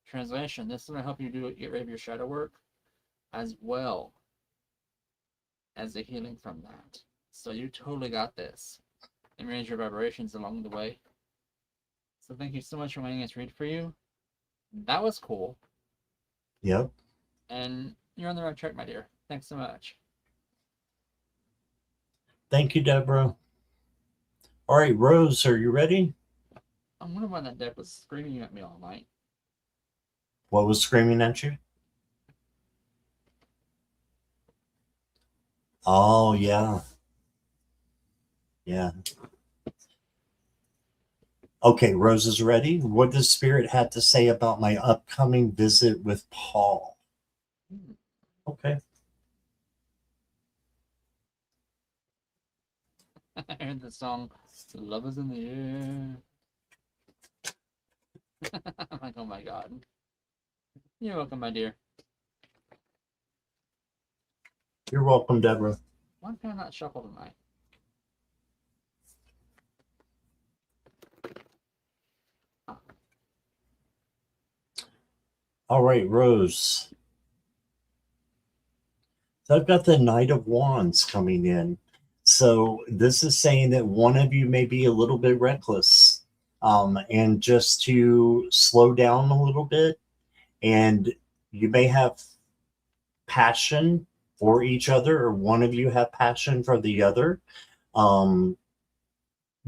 Translation: this will help you get rid of your shadow work as well as the healing from that. So you totally got this. And raise your vibrations along the way. So thank you so much for letting us read for you. That was cool. Yep. And you're on the right track, my dear. Thanks so much. Thank you, Deborah. All right, Rose, are you ready? I wonder why that deck was screaming at me all night. What was screaming at you? Oh, yeah. Yeah. Okay, Rose is ready. What does Spirit have to say about my upcoming visit with Paul? Okay. I heard the song Love is in the Air. I'm like, oh my god. You're welcome, my dear. You're welcome, Deborah. Why can I not shuffle tonight? All right, Rose. So I've got the Knight of Wands coming in. So this is saying that one of you may be a little bit reckless, and just to slow down a little bit. And you may have passion for each other, or one of you have passion for the other. Um,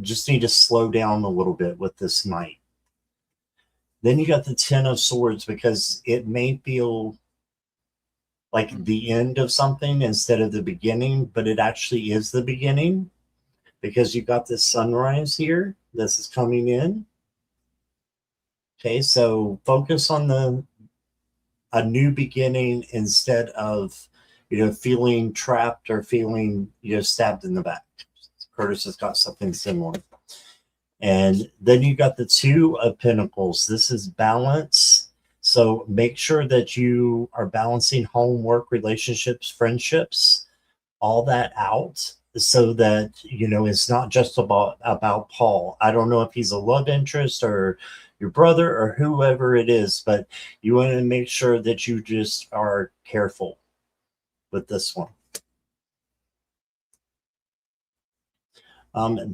just need to slow down a little bit with this Knight. Then you got the Ten of Swords, because it may feel like the end of something instead of the beginning, but it actually is the beginning, because you got this sunrise here. This is coming in. Okay, so focus on a new beginning instead of, feeling trapped or feeling, stabbed in the back. Curtis has got something similar. And then you got the Two of Pentacles. This is balance. So make sure that you are balancing homework, relationships, friendships, all that out, so that, it's not just about Paul. I don't know if he's a love interest or your brother or whoever it is, but you want to make sure that you just are careful with this one.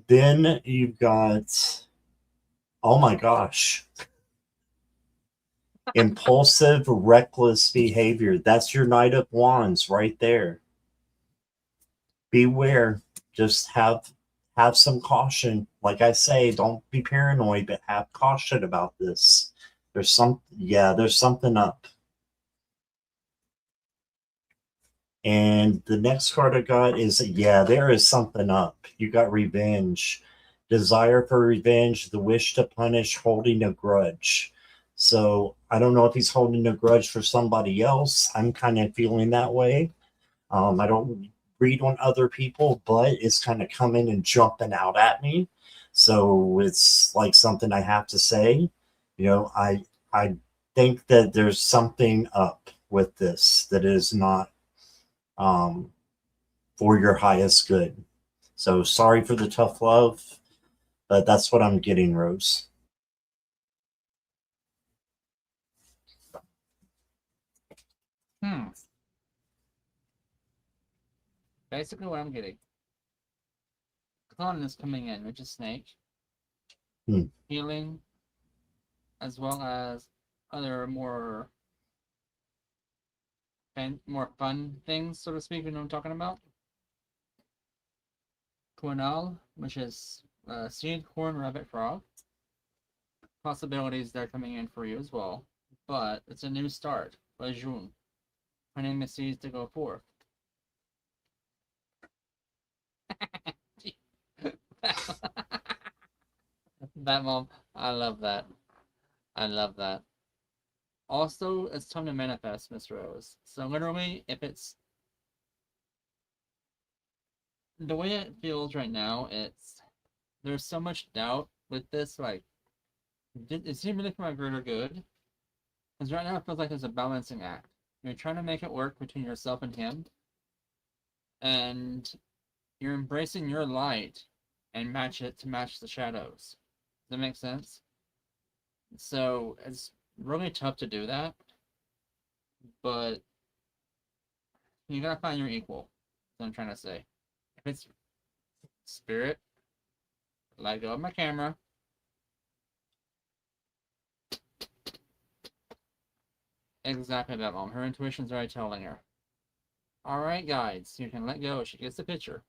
Then you've got, oh my gosh, impulsive, reckless behavior. That's your Knight of Wands right there. Beware. Just have some caution. Like I say, don't be paranoid, but have caution about this. There's something up. And the next card I got is, there is something up. You got revenge, desire for revenge, the wish to punish, holding a grudge. So I don't know if he's holding a grudge for somebody else. I'm kind of feeling that way. I don't read on other people, but it's kind of coming and jumping out at me. So it's like something I have to say. I think that there's something up with this that is not for your highest good. So sorry for the tough love, but that's what I'm getting, Rose. Basically what I'm getting. Clone is coming in, which is Snake. Healing, as well as other more fun things, so to speak, you know what I'm talking about. Quinal, which is seed, corn, rabbit, frog. Possibilities that are coming in for you as well. But it's a new start. June. Her name is seeds to go forth. That mom, I love that. I love that. Also, it's time to manifest, Miss Rose. So literally, if it's the way it feels right now, there's so much doubt with this. Like, is he really for my greater good? Because right now it feels like there's a balancing act. You're trying to make it work between yourself and him, and you're embracing your light and match it to match the shadows. Does that make sense? So it's really tough to do that, but you gotta find your equal. That's what I'm trying to say. If it's spirit, let go of my camera. Exactly that, Mom. Her intuition's already telling her. Alright, guides, you can let go. She gets the picture.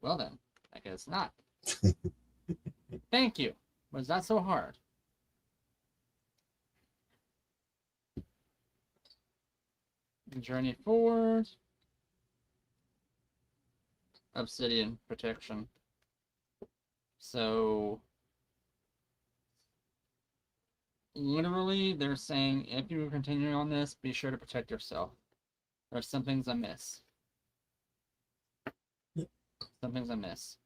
Well then, I guess not. Thank you. Was that so hard? Journey forward. Obsidian protection. So literally they're saying if you continue on this, be sure to protect yourself. There's some things amiss. Some things amiss.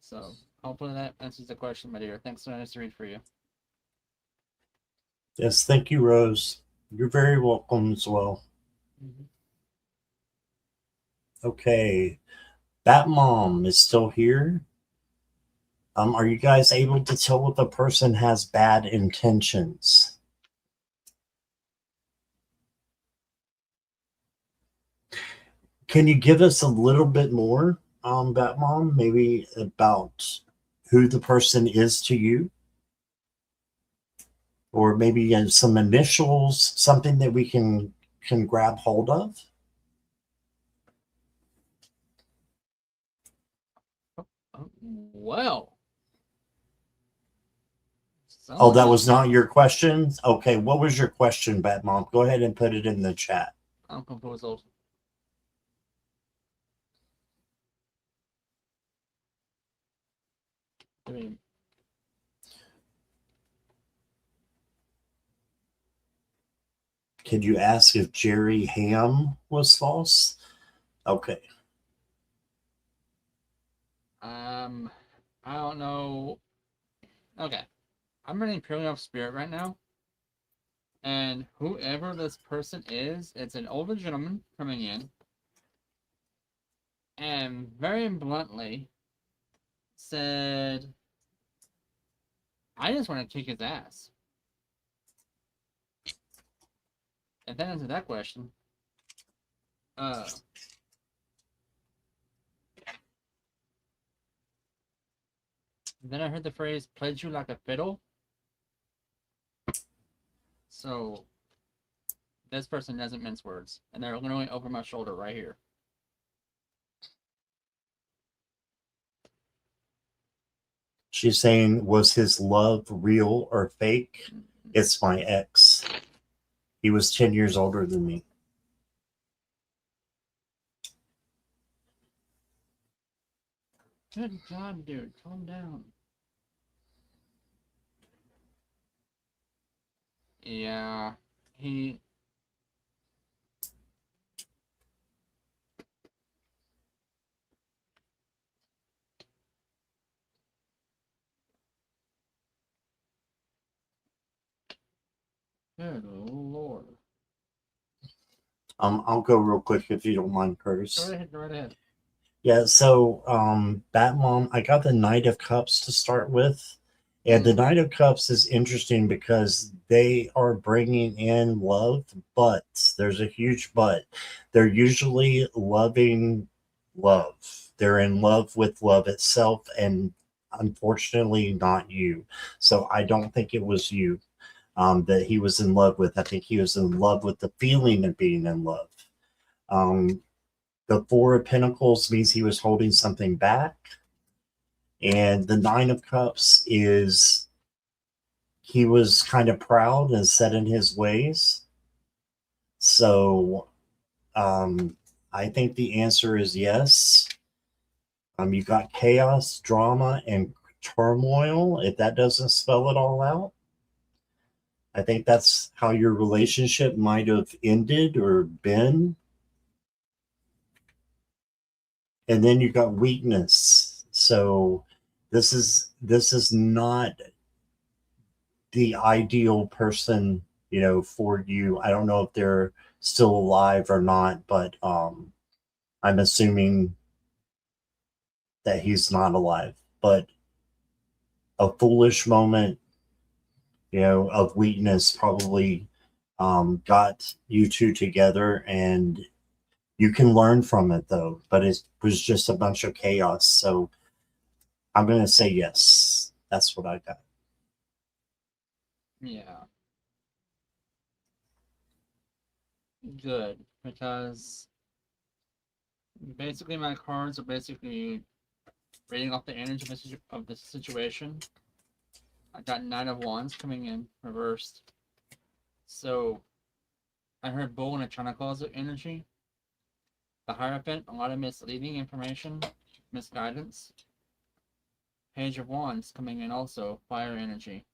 So hopefully that answers the question, my dear. Thanks for letting us read for you. Yes, thank you, Rose. You're very welcome as well. Okay. Bat Mom is still here. Are you guys able to tell if a person has bad intentions? Can you give us a little bit more, Bat Mom, maybe about who the person is to you? Or maybe some initials, something that we can grab hold of? Well. Oh, that was not your question? Okay, what was your question, Bat Mom? Go ahead and put it in the chat. I'm composed. I mean, Can you ask if Jerry Ham was false? Okay. I don't know. Okay. I'm running purely off spirit right now. And whoever this person is, it's an older gentleman coming in. And very bluntly said, I just want to kick his ass. And then answer that question. Then I heard the phrase, played you like a fiddle. So, this person doesn't mince words. And they're literally over my shoulder right here. She's saying, was his love real or fake? It's my ex. He was 10 years older than me. Good God, dude. Calm down. Yeah, he... Good Lord. I'll go real quick if you don't mind, Curtis. Go ahead, go right ahead. Yeah, so Bat Mom, I got the Knight of Cups to start with. And the Knight of Cups is interesting because they are bringing in love, but there's a huge but. They're usually loving love. They're in love with love itself, and unfortunately not you. So I don't think it was you that he was in love with. I think he was in love with the feeling of being in love. The Four of Pentacles means he was holding something back. And the Nine of Cups is he was kind of proud and set in his ways. So I think the answer is yes. You got chaos, drama, and turmoil. If that doesn't spell it all out, I think that's how your relationship might have ended or been. And then you got weakness. So this is not the ideal person, for you. I don't know if they're still alive or not, but I'm assuming that he's not alive. But a foolish moment, of weakness probably got you two together, and you can learn from it though. But it was just a bunch of chaos. So I'm gonna say yes. That's what I got. Yeah. Good. Because basically my cards are basically reading off the energy of the situation. I got Nine of Wands coming in reversed. So I heard Bull and a China Closet energy. The Hierophant, a lot of misleading information, misguidance. Page of Wands coming in also, fire energy.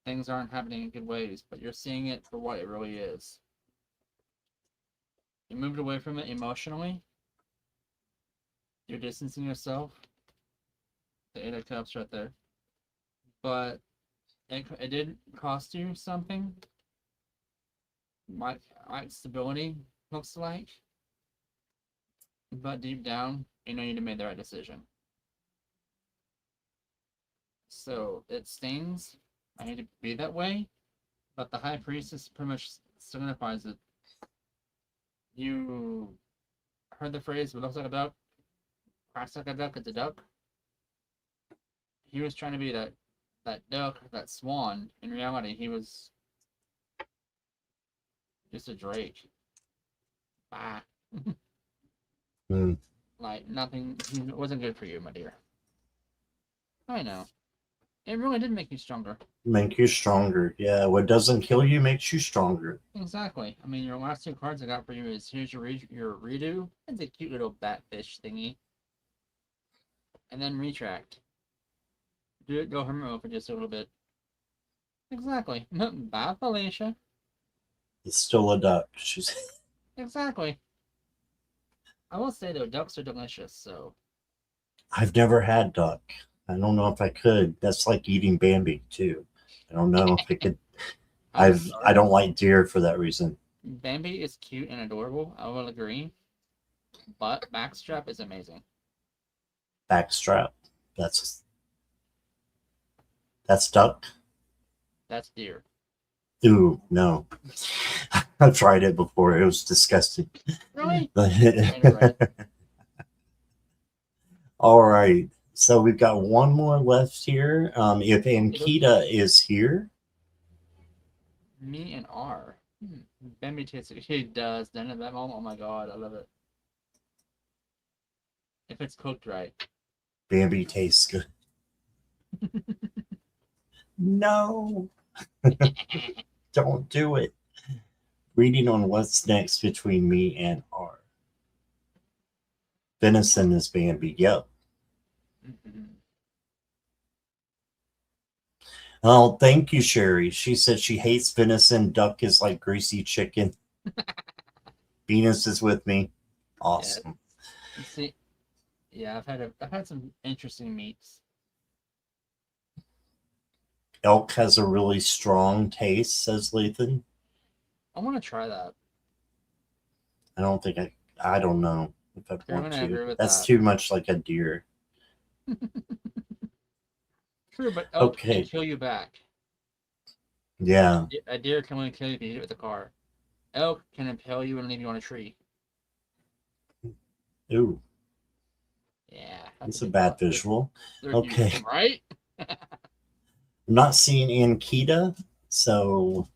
Things aren't happening in good ways, but you're seeing it for what it really is. You moved away from it emotionally. You're distancing yourself. The Eight of Cups right there. But it did cost you something. My stability looks like. But deep down, you know you'd have made the right decision. So it stings. I need to be that way. But the High Priestess pretty much signifies it. You heard the phrase, what looks like a duck, quacks like a duck, it's a duck. He was trying to be that duck, that swan. In reality, he was just a drake. Bah. Hmm. Like, nothing, he wasn't good for you, my dear. I know. It really did make you stronger. Make you stronger. Yeah, what doesn't kill you makes you stronger. Exactly. I mean, your last two cards I got for you is here's your redo. It's a cute little batfish thingy. And then retract. Do it, go hermit mode for just a little bit. Exactly. Bye, Felicia. It's still a duck. She's Exactly. I will say though, ducks are delicious, so I've never had duck. I don't know if I could. That's like eating Bambi too. I don't know if I could. I'm I sorry. don't like deer for that reason. Bambi is cute and adorable, I will agree. But Backstrap is amazing. Backstrap. That's duck. That's deer. Ooh, no. I've tried it before. It was disgusting. Really? Right. All right. So we've got one more left here. If Ankita is here, Me and R. Bambi tastes like he does. Then at that moment, oh my god, I love it. If it's cooked right. Bambi tastes good. No, don't do it. Reading on what's next between me and R. Venison is Bambi. Yep. Oh, thank you, Sherry. She said she hates venison. Duck is like greasy chicken. Venus is with me. Awesome. Yeah. See, yeah, I've had some interesting meats. Elk has a really strong taste, says Lathan. I want to try that. I don't think I don't know if I I'm want gonna to. agree with That's that. too much like a deer. True, but elk can Okay. kill you back. Yeah. A deer can only kill you if you hit it with a car. Elk can impale you and leave you on a tree. Ooh, Yeah, that's a a big bad plus. visual. You Okay. right? I'm not seeing Ankita, so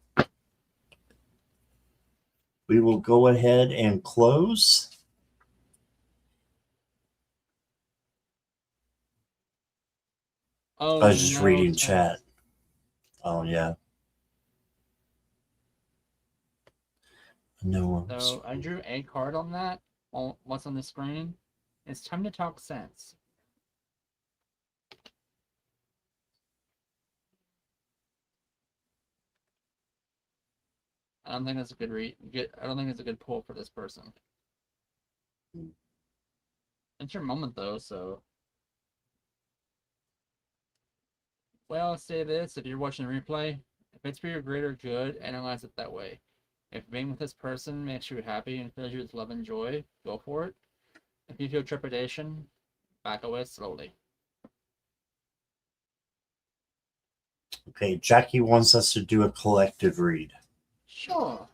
we will go ahead and close. Oh I was just no, reading chat. Tess. Oh yeah. No. So I drew a card on that. What's on the screen? It's time to talk sense. I don't think that's a good I don't think it's a good pull for this person. It's your moment though, so. Well, I'll say this: if you're watching the replay, if it's for your greater good, analyze it that way. If being with this person makes you happy and fills you with love and joy, go for it. If you feel trepidation, back away slowly. Okay, Jackie wants us to do a collective read. Sure.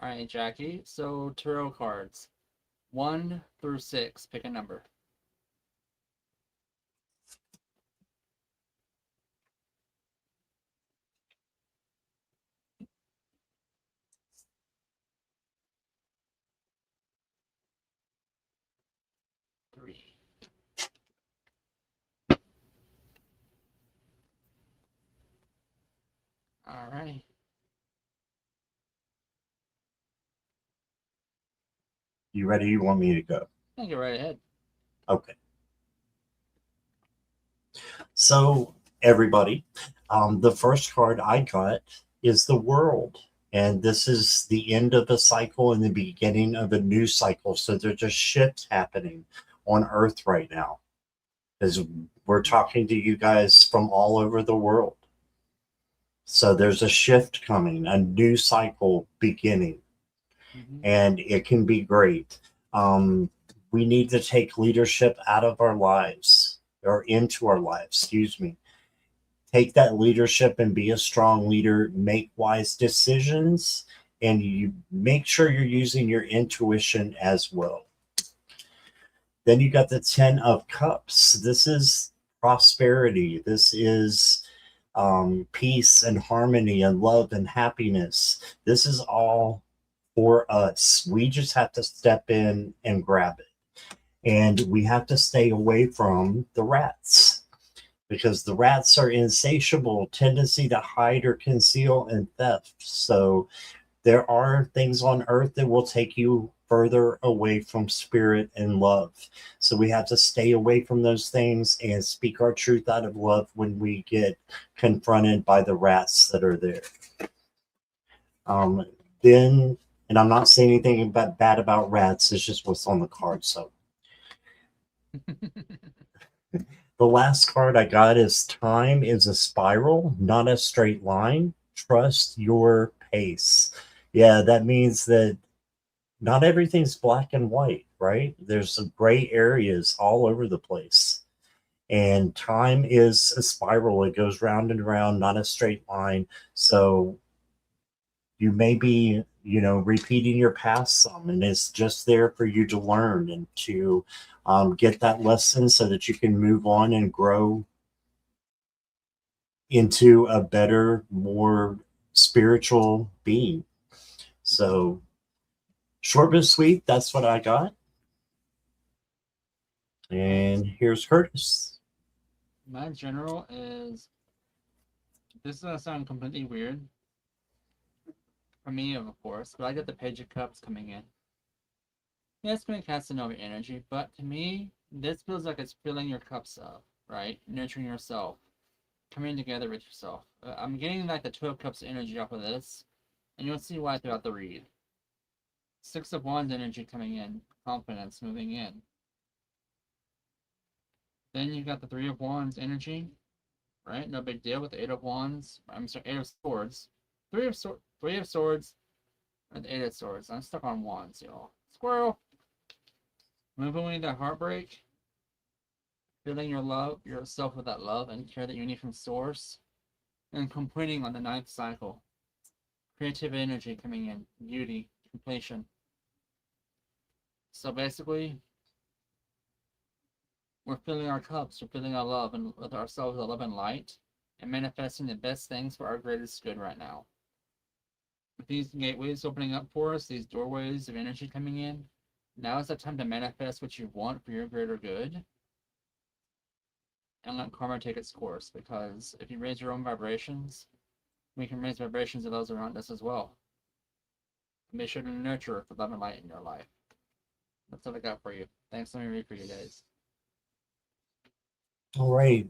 Alright, Jackie. So, tarot cards 1 through 6. Pick a number. Three. Alright. You ready? You want me to go? I'll get right ahead. Okay. So, everybody, the first card I got is the World. And this is the end of a cycle and the beginning of a new cycle. So there's a shift happening on Earth right now. As we're talking to you guys from all over the world. So there's a shift coming, a new cycle beginning. And it can be great. We need to take leadership out of our lives, or into our lives, excuse me. Take that leadership and be a strong leader, make wise decisions, and you make sure you're using your intuition as well. Then you got the 10 of Cups. This is prosperity. This is peace and harmony and love and happiness. This is all for us. We just have to step in and grab it. And we have to stay away from the rats, because the rats are insatiable, tendency to hide or conceal, and theft. So there are things on earth that will take you further away from spirit and love. So we have to stay away from those things and speak our truth out of love when we get confronted by the rats that are there. Then, and I'm not saying anything bad about rats, it's just what's on the card. So the last card I got is Time is a spiral, not a straight line. Trust your pace. Yeah, that means that not everything's black and white, right? There's some gray areas all over the place. And time is a spiral. It goes round and round, not a straight line. So you may be, repeating your past some, and it's just there for you to learn and to get that lesson so that you can move on and grow into a better, more spiritual being. So short but sweet, that's what I got. And here's Curtis. My general is, this is going to sound completely weird for me, of course, but I get the Page of Cups coming in. Yeah, it's going to cast Casanova energy, but to me, this feels like it's filling your cups up, right? Nurturing yourself, coming together with yourself. I'm getting like the 12 Cups energy off of this, and you'll see why throughout the read. 6 of Wands energy coming in, confidence moving in. Then you got the 3 of Wands energy, right? No big deal with the 8 of Wands. I'm sorry, 8 of Swords. 3 of Swords, and 8 of Swords. I'm stuck on Wands, y'all. Squirrel. Moving that heartbreak. Filling yourself with that love and care that you need from Source. And completing on the 9th cycle. Creative energy coming in. Beauty. Completion. So basically, we're filling our cups, we're filling our love and with ourselves with love and light, and manifesting the best things for our greatest good right now. With these gateways opening up for us, these doorways of energy coming in, now is the time to manifest what you want for your greater good, and let karma take its course, because if you raise your own vibrations, we can raise vibrations of those around us as well. And be sure to nurture the love and light in your life. That's what I got for you. Thanks. Let me read for you guys. All right.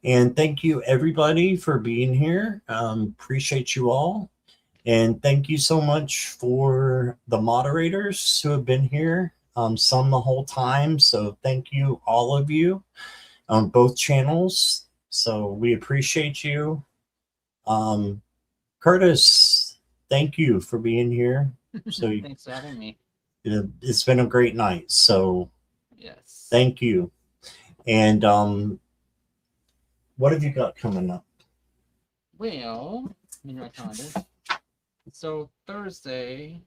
And thank you, everybody, for being here. Appreciate you all. And thank you so much for the moderators who have been here. some the whole time. So thank you, all of you, on both channels. So we appreciate you. Curtis, thank you for being here. So Thanks for having me. it's been a great night. So Yes. thank you. And what have you got coming up? Well, let me get my calendar. So Thursday.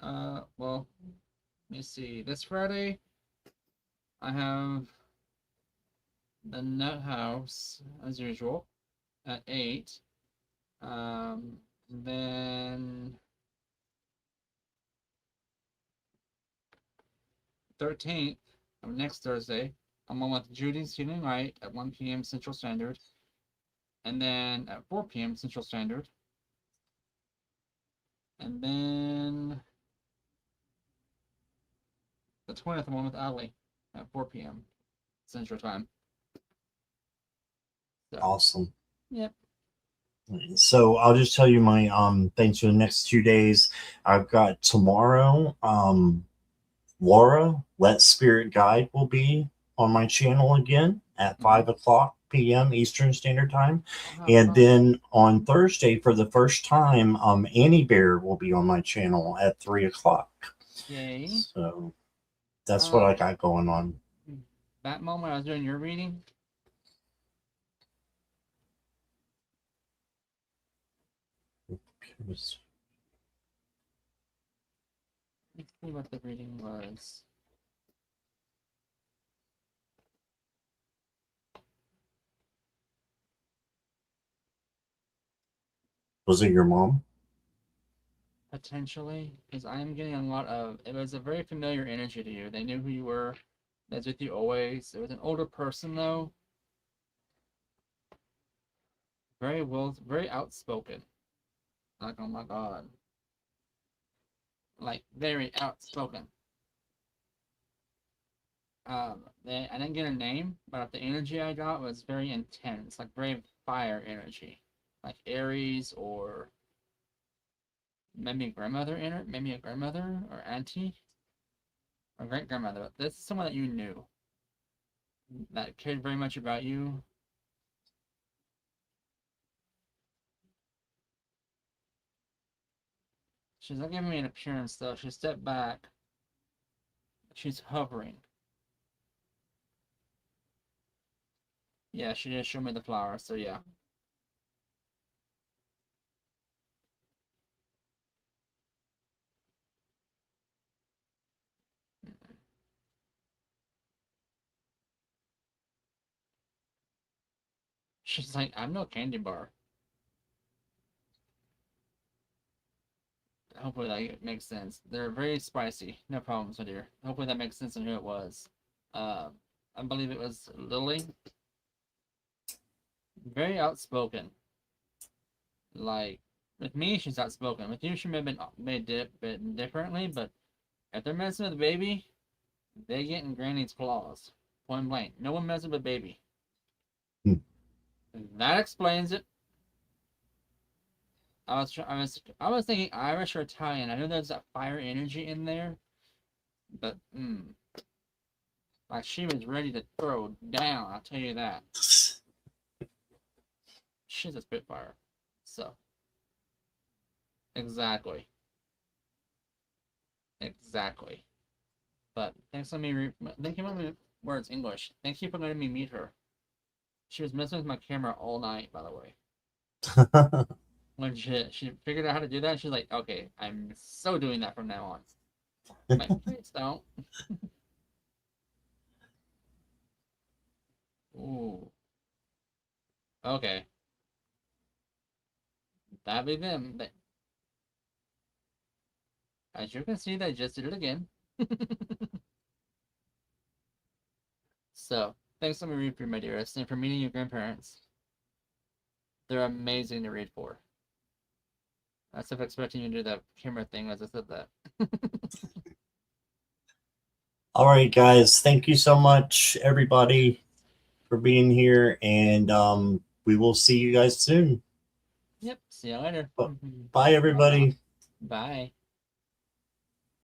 Well, let me see. This Friday, I have the Nut House as usual at 8. Then 13th of next Thursday, I'm on with Judy Stealing Right at 1 p.m. Central Standard. And then at 4 p.m. Central Standard. And then the 20th, I'm on with Ali at 4 p.m. Central Time. So, Awesome. Yep. So I'll just tell you my things for the next 2 days. I've got tomorrow, Laura, Let Spirit Guide will be on my channel again at 5 o'clock p.m. Eastern Standard Time. And then on Thursday, for the first time, Annie Bear will be on my channel at 3 o'clock. Yay. So that's what I got going on. That moment I was doing your reading. Let's see what the reading was. Was it your mom? Potentially, because I'm getting a lot of. It was a very familiar energy to you. They knew who you were. That's with you always. It was an older person though. Very outspoken. Like, oh my god. Like, very outspoken. I didn't get a name, but the energy I got was very intense, like very fire energy, like Aries or maybe a grandmother maybe a grandmother or auntie or great grandmother. This is someone that you knew that cared very much about you. She's not giving me an appearance though. She stepped back. She's hovering. Yeah, she did show me the flower, so yeah. She's like, I'm no candy bar. Hopefully that makes sense. They're very spicy. No problems, my dear. Hopefully that makes sense on who it was. I believe it was Lily. Very outspoken. Like, with me, she's outspoken. With you, she may have been made bit differently, but if they're messing with a baby, they get in Granny's claws. Point blank. No one messes with baby. That explains it. I was thinking Irish or Italian. I know there's that fire energy in there, but like she was ready to throw down. I'll tell you that. She's a spitfire. So exactly. But thanks for me. Thank you for my words English. Thank you for letting me meet her. She was messing with my camera all night, by the way. Legit. She figured out how to do that. She's like, okay, I'm so doing that from now on. I'm like, please don't. Ooh. Okay. That be them. As you can see, they just did it again. So, thanks for me reading for my dearest, and for meeting your grandparents. They're amazing to read for. I was expecting you to do that camera thing as I said that. All right, guys. Thank you so much, everybody, for being here. And we will see you guys soon. Yep. See you later. Bye, everybody. Bye.